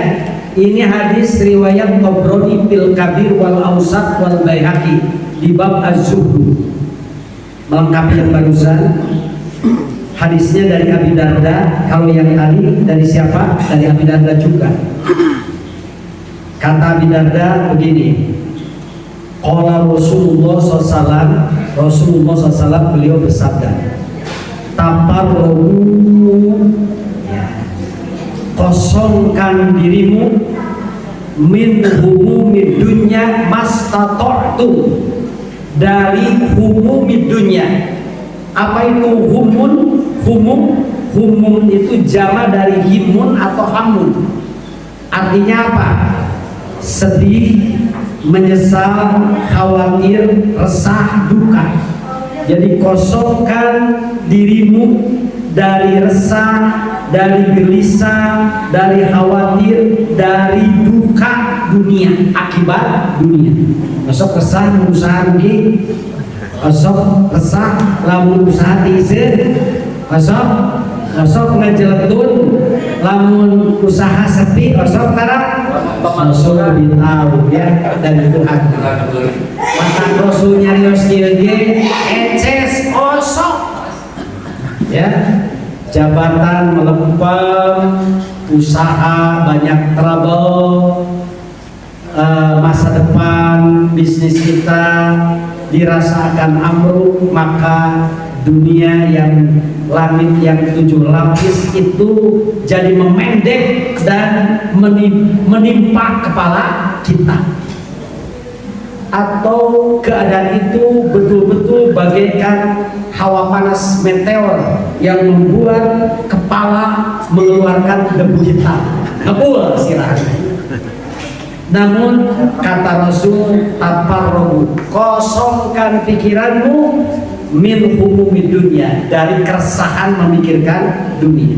Ini hadis riwayat Tabrani fil Kabir wal Awsat wal Baihaqi di bab Az-Zuhd. Melengkapi yang barusan. Hadisnya dari Abi Darda. Kalau yang tadi dari siapa? Dari Abi Darda juga. Kata Abi Darda begini, qala Rasulullah SAW, beliau bersabda, taparruhu ya, kosongkan dirimu min humumid dunya mastata'tum, dari humumid dunya. Apa itu humun? Humum itu jama dari himun atau hamun. Artinya apa? Sedih, menyesal, khawatir, resah, duka. Jadi kosongkan dirimu dari resah, dari gelisah, dari khawatir, dari duka dunia, akibat dunia. Besok resah usaha rugi, besok resah lamun usaha tiseun, besok ngajeletun lamun usaha sepi, besok tara masuk ditahu ya dan Tuhan. Mata Rasul nyarios ieu ge eces osok ya, jabatan melempem, usaha banyak trouble, masa depan bisnis kita dirasakan amruk, maka dunia yang langit yang 7 lapis itu jadi memendek dan menimpa kepala kita. Atau keadaan itu betul-betul bagaikan hawa panas meteor yang membuat kepala mengeluarkan debu hitam, ngebul sirahnya. Namun kata Rasul, taparrobu, kosongkan pikiranmu min humumid dunya, dari keresahan memikirkan dunia.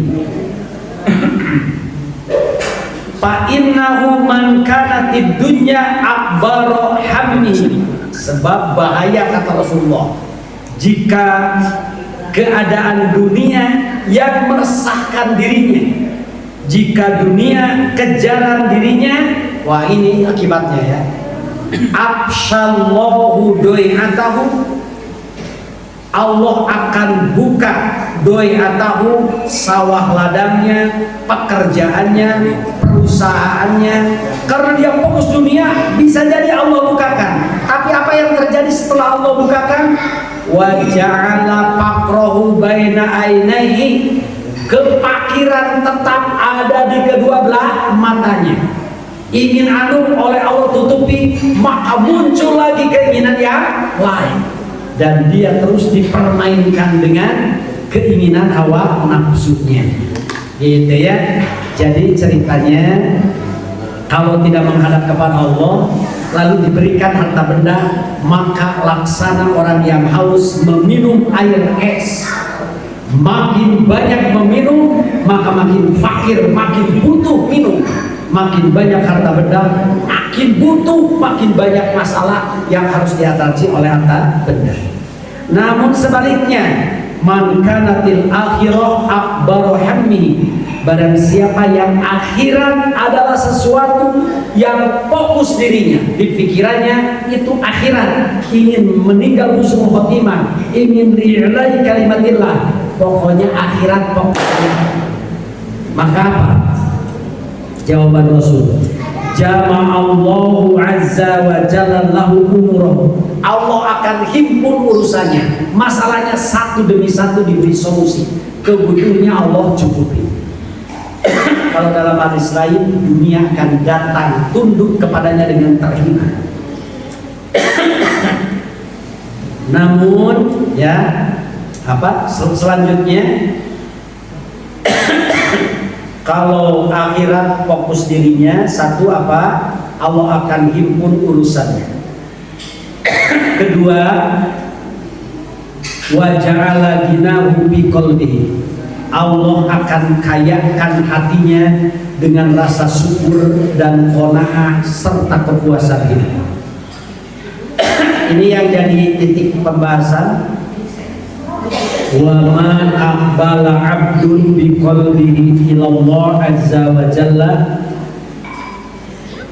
Fa innahu man kanatid dunya akbaru hammi, sebab bahaya kata Rasulullah jika keadaan dunia yang meresahkan dirinya, jika dunia kejaran dirinya, wah ini akibatnya ya. Afshallahu doi'atahu, Allah akan buka doi'atahu, sawah ladangnya, pekerjaannya, perusahaannya. Karena dia fokus dunia, bisa jadi Allah bukakan. Tapi apa yang terjadi setelah Allah bukakan? Wa ja'ala faqrahu baina ainaihi, kepakiran tetap ada di kedua belah matanya. Ingin anu oleh Allah tutupi, maka muncul lagi keinginan yang lain, dan dia terus dipermainkan dengan keinginan hawa nafsunya, gitu ya. Jadi ceritanya, kalau tidak menghadap kepada Allah lalu diberikan harta benda, maka laksana orang yang haus meminum air es. Makin banyak meminum, maka makin fakir, makin butuh minum. Makin banyak harta benda, makin butuh, makin banyak masalah yang harus diatasi oleh harta benda. Namun sebaliknya, man kanatil akhirah akbaru hammi, barang siapa yang akhirat adalah sesuatu yang fokus dirinya, di pikirannya itu akhirat, ingin meninggal husnul khotimah, ingin ri'lai kalimatillah, pokoknya akhirat pokoknya. Maka apa? Jawaban Rasul, jama'allahu azza wa jalla lahu umurah, Allah akan himpun urusannya, masalahnya satu demi satu diberi solusi, kebutuhannya Allah cukupi. Kalau dalam hadis lain, dunia akan datang tunduk kepadanya dengan terhina. Namun ya apa selanjutnya, kalau akhirat fokus dirinya, satu apa? Allah akan himpun urusannya. Kedua, wa ja'ala ginahu bi qalbihi, Allah akan kayakan hatinya dengan rasa syukur dan qanaah serta kepuasan hidup. Ini yang jadi titik pembahasan. Wa man aqbala 'abdun bi qalbihi ila Allah azza wa jalla,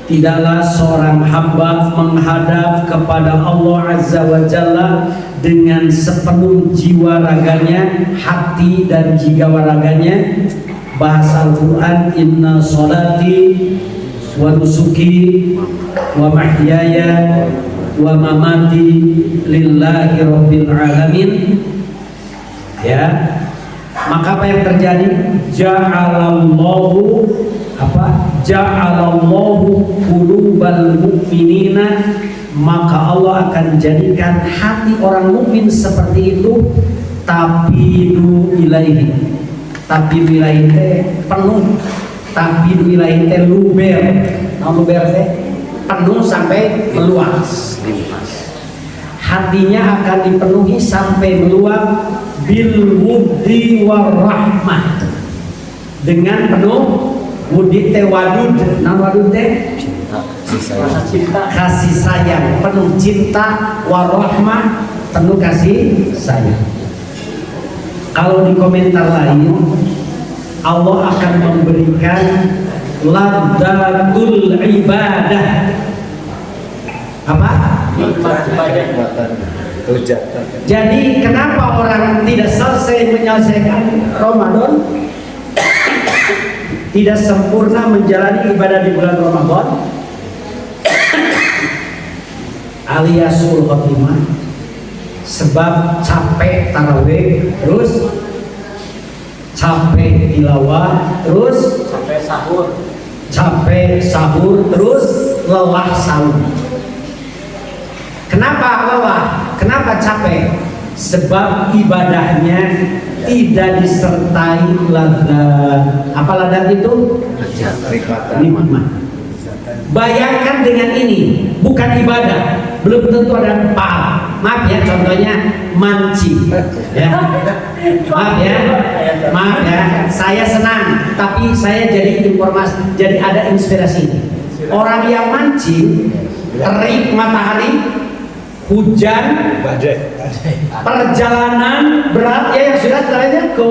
tidaklah seorang hamba menghadap kepada Allah azza wa jalla dengan sepenuh jiwa raganya, hati dan jiwa raganya. Bahasa Al-Quran, inna sholati wa nusuki wa mahyaya wa mamati lillahi rabbil alamin. Ya, Maka apa yang terjadi? Ja'alallahu qulubal mu'minina, maka Allah akan jadikan hati orang mukmin seperti itu tapidu ilaihi. Tapidu ilaihi teh penuh, tapidu ilaihi teh luber. Luber teh penuh sampai meluas. Hatinya akan dipenuhi sampai meluap bil wuddi warahmah, dengan penuh wuddi teh wadud. Nah wadud teh kasih sayang, penuh cinta, warahmah penuh kasih sayang. Kalau di komentar lain, Allah akan memberikan ladzatul ibadah. Apa? Jadi kenapa orang tidak selesai menyelesaikan Ramadan, tidak sempurna menjalani ibadah di bulan Ramadan, aliasul khotimah? Sebab capek tarawih, terus capek tilawah, terus capek sahur, terus lelah sahur. Kenapa lelah? Kenapa capek? Sebab ibadahnya tidak disertai ladat. Apa ladat itu? Nikmat. Bayangkan dengan ini, bukan ibadah, belum tentu ada pahala. Maaf ya, contohnya mancing. Ya. Maaf ya, saya senang, tapi saya jadi informasi, jadi ada inspirasi. Orang yang mancing, terik matahari, hujan, perjalanan berat ya yang sudah terjadi ke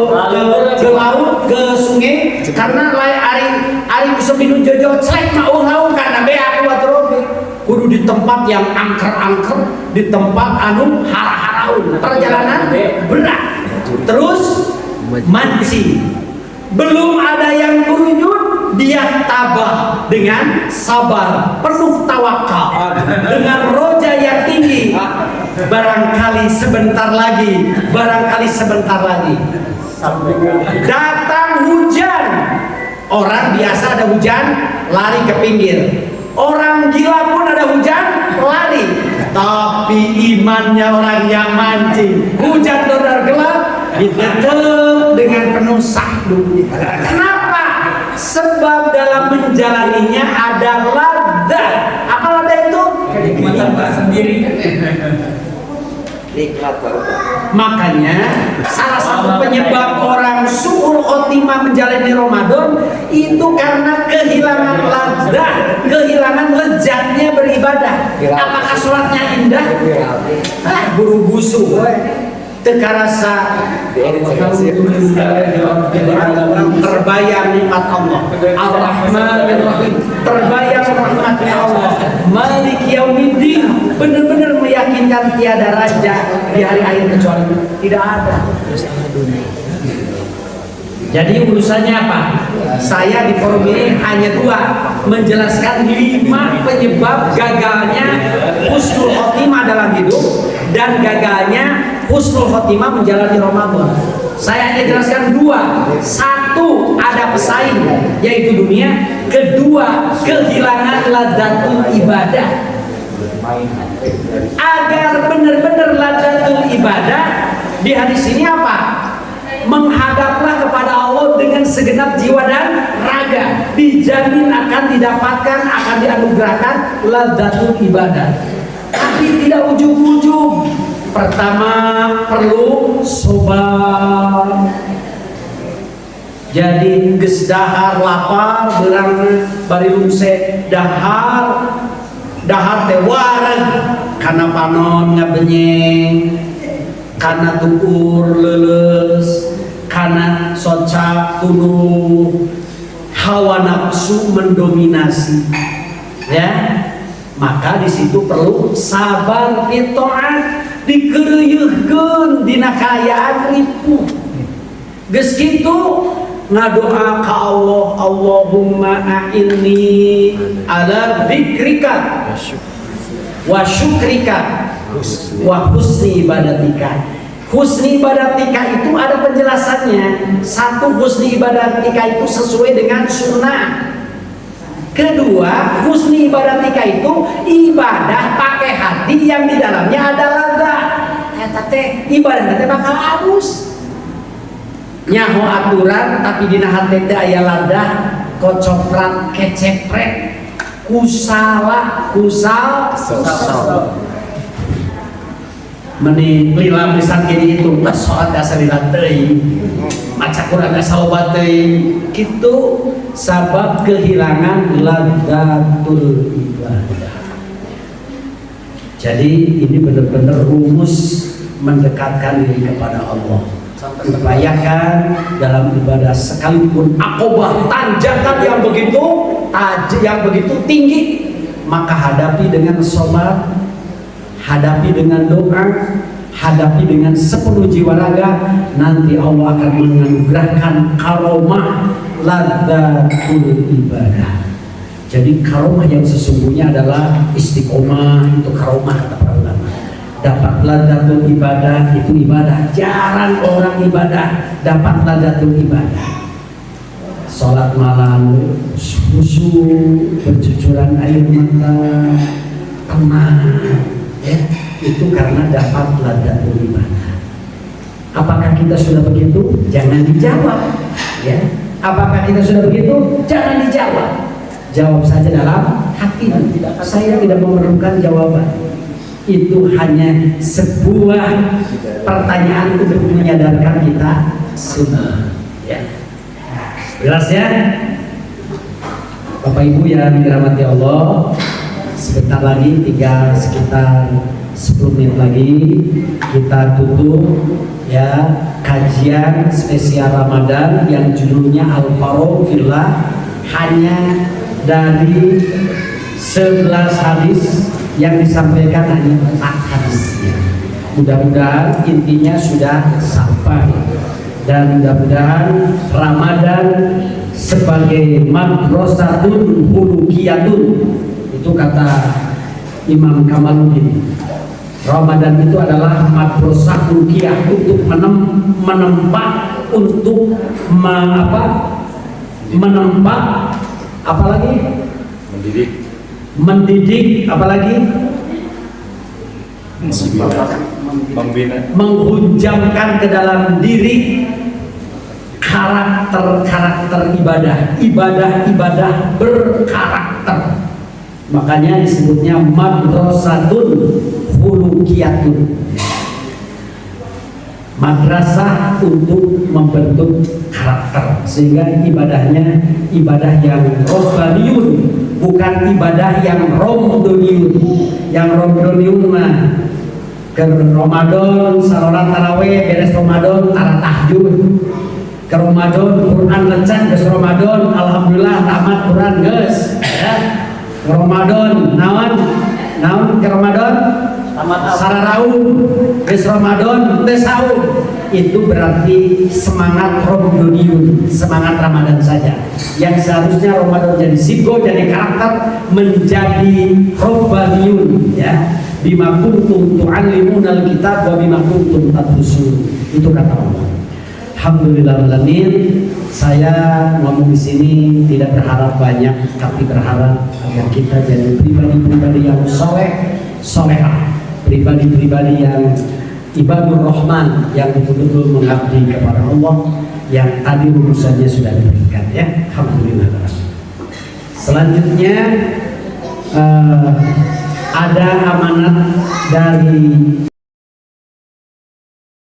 laut, ke sungai, karena ari seminu jojo celek mau karena be aku watrobi kudu di tempat yang angker-angker, di tempat anu har-haraun, perjalanan berat, terus mancing, belum ada yang kurunyut, dia tabah dengan sabar, penuh tawakal, dengan roja yang tinggi. Barangkali sebentar lagi datang hujan. Orang biasa ada hujan, lari ke pinggir. Orang gila pun ada hujan, lari. Tapi imannya orang yang mancing, hujan benar gelap, ditutup dengan penuh sahdu. Kenapa? Sebab dalam menjalaninya ada ladzat. Apa ladzat itu? Kenikmatan tersendiri. Makanya salah satu penyebab orang su'ul khotimah menjalani Ramadan itu karena kehilangan ladzat, kehilangan lezatnya beribadah. Apakah sholatnya indah? Buru busu tekarasa terbayang nikmat Allah Ar-Rahmanir-Rahim, terbayang rahmatnya Allah Malik Yaumiddin, benar-benar meyakinkan tiada raja di hari akhir kecuali tidak ada. Jadi urusannya apa? Saya di forum ini hanya dua, menjelaskan 5 penyebab gagalnya husnul khotimah dalam hidup dan gagalnya husnul khotimah menjalani Ramadan. Saya hanya jelaskan 2. 1, ada pesaing yaitu dunia. 2, kehilangan ladzatul ibadah. Agar benar-benar ladzatul ibadah di hadis ini apa? Menghadaplah kepada Allah dengan segenap jiwa dan raga, dijamin akan didapatkan, akan dianugerahkan ladzatul ibadah. Tapi tidak ujung-ujung. Pertama perlu sabar. Jadi geus dahar lapar beurang bari lumse dahar teh wareg kana panon ngabenyeng, kana tukur leuleus, kana soca tuluh, hawa nafsu mendominasi. Ya. Maka di situ perlu sabar pitoat, dikereuyeuhkeun dina kaayaan ripuh. Geus kitu ngadoa ka Allah, Allahumma a'inni ala dzikrika wa syukrika wa husni ibadatika. Husni ibadatika itu ada penjelasannya. Satu, husni ibadatika itu sesuai dengan sunnah. Kedua, husni ibadatika itu ibadah pakai hati yang di dalamnya ada laga. Eta teh ibadah teh bakal abus. Nyaho aturan tapi dina hati teh aya ladah, kocoprat, kecepret, kusala, kusal. Meni lila bisa gini itu lah soal dasar dilatei maca Quran asa obat teuing kitu sabab kehilangan ladatul ibadah. Jadi ini benar-benar rumus mendekatkan diri kepada Allah. Upayakan dalam ibadah sekalipun akobah tanjakan yang begitu tinggi, maka hadapi dengan sholat, hadapi dengan doa, hadapi dengan sepenuh jiwa raga. Nanti Allah akan menganugerahkan karomah ladatul ibadah. Jadi karomah yang sesungguhnya adalah istiqomah, itu karomah kata para ulama. Dapat ladatul ibadah itu ibadah. Jarang orang ibadah dapat ladatul ibadah. Sholat malam, khusyuk, bercucuran air mata, tenang. Ya, itu karena dapat ladatul ibadah. Apakah kita sudah begitu? Jangan dijawab. Ya. Apakah kita sudah begitu? Jangan dijawab. Jawab saja dalam hati. Saya tidak memerlukan jawaban. Itu hanya sebuah pertanyaan untuk menyadarkan kita semua. Ya. Jelas ya? Bapak Ibu yang dirahmati Allah, sebentar lagi tinggal sekitar 10 menit lagi kita tutup ya kajian spesial Ramadan yang judulnya Al-Faroq Fillah, hanya dari 11 hadis yang disampaikan hanya 4 hadis. Mudah-mudahan intinya sudah sampai, dan mudah-mudahan Ramadan sebagai madrasatun khuluqiyatun, itu kata Imam Kamaluddin. Ramadan itu adalah madrasah khuluqiyah untuk menempa, untuk menempa apalagi mendidik apalagi menghujamkan ke dalam diri karakter ibadah berkarakter. Makanya disebutnya madrasatun khuluqiyatun, madrasah untuk membentuk karakter, sehingga ibadahnya ibadah yang robbaniyun, bukan ibadah yang romdoniun. Yang romdoniun mah ke Ramadan salat tarawih, beres Ramadan tara tahajud, ke Ramadan Quran lecan, ke Ramadan alhamdulillah tamat Quran geus ya. Ke Ramadan naon ke Ramadan sararaum, ke Ramadan teh saum. Itu berarti semangat Romdoniun, semangat Ramadan saja. Yang seharusnya Ramadan jadi sigo, jadi karakter, menjadi Robbaniyun ya. Bima kuntum tu'allimunal kitab wa bima kuntum tadrusun. Itu kata Allah. Alhamdulillahirrahmanirrahim. Saya ngomong di sini tidak berharap banyak, tapi berharap agar kita jadi pribadi-pribadi yang solehah, pribadi-pribadi yang ibadur rahman, yang betul-betul mengabdi kepada Allah, yang tadi rumusannya sudah diberikan ya. Alhamdulillah. Selanjutnya ada amanat dari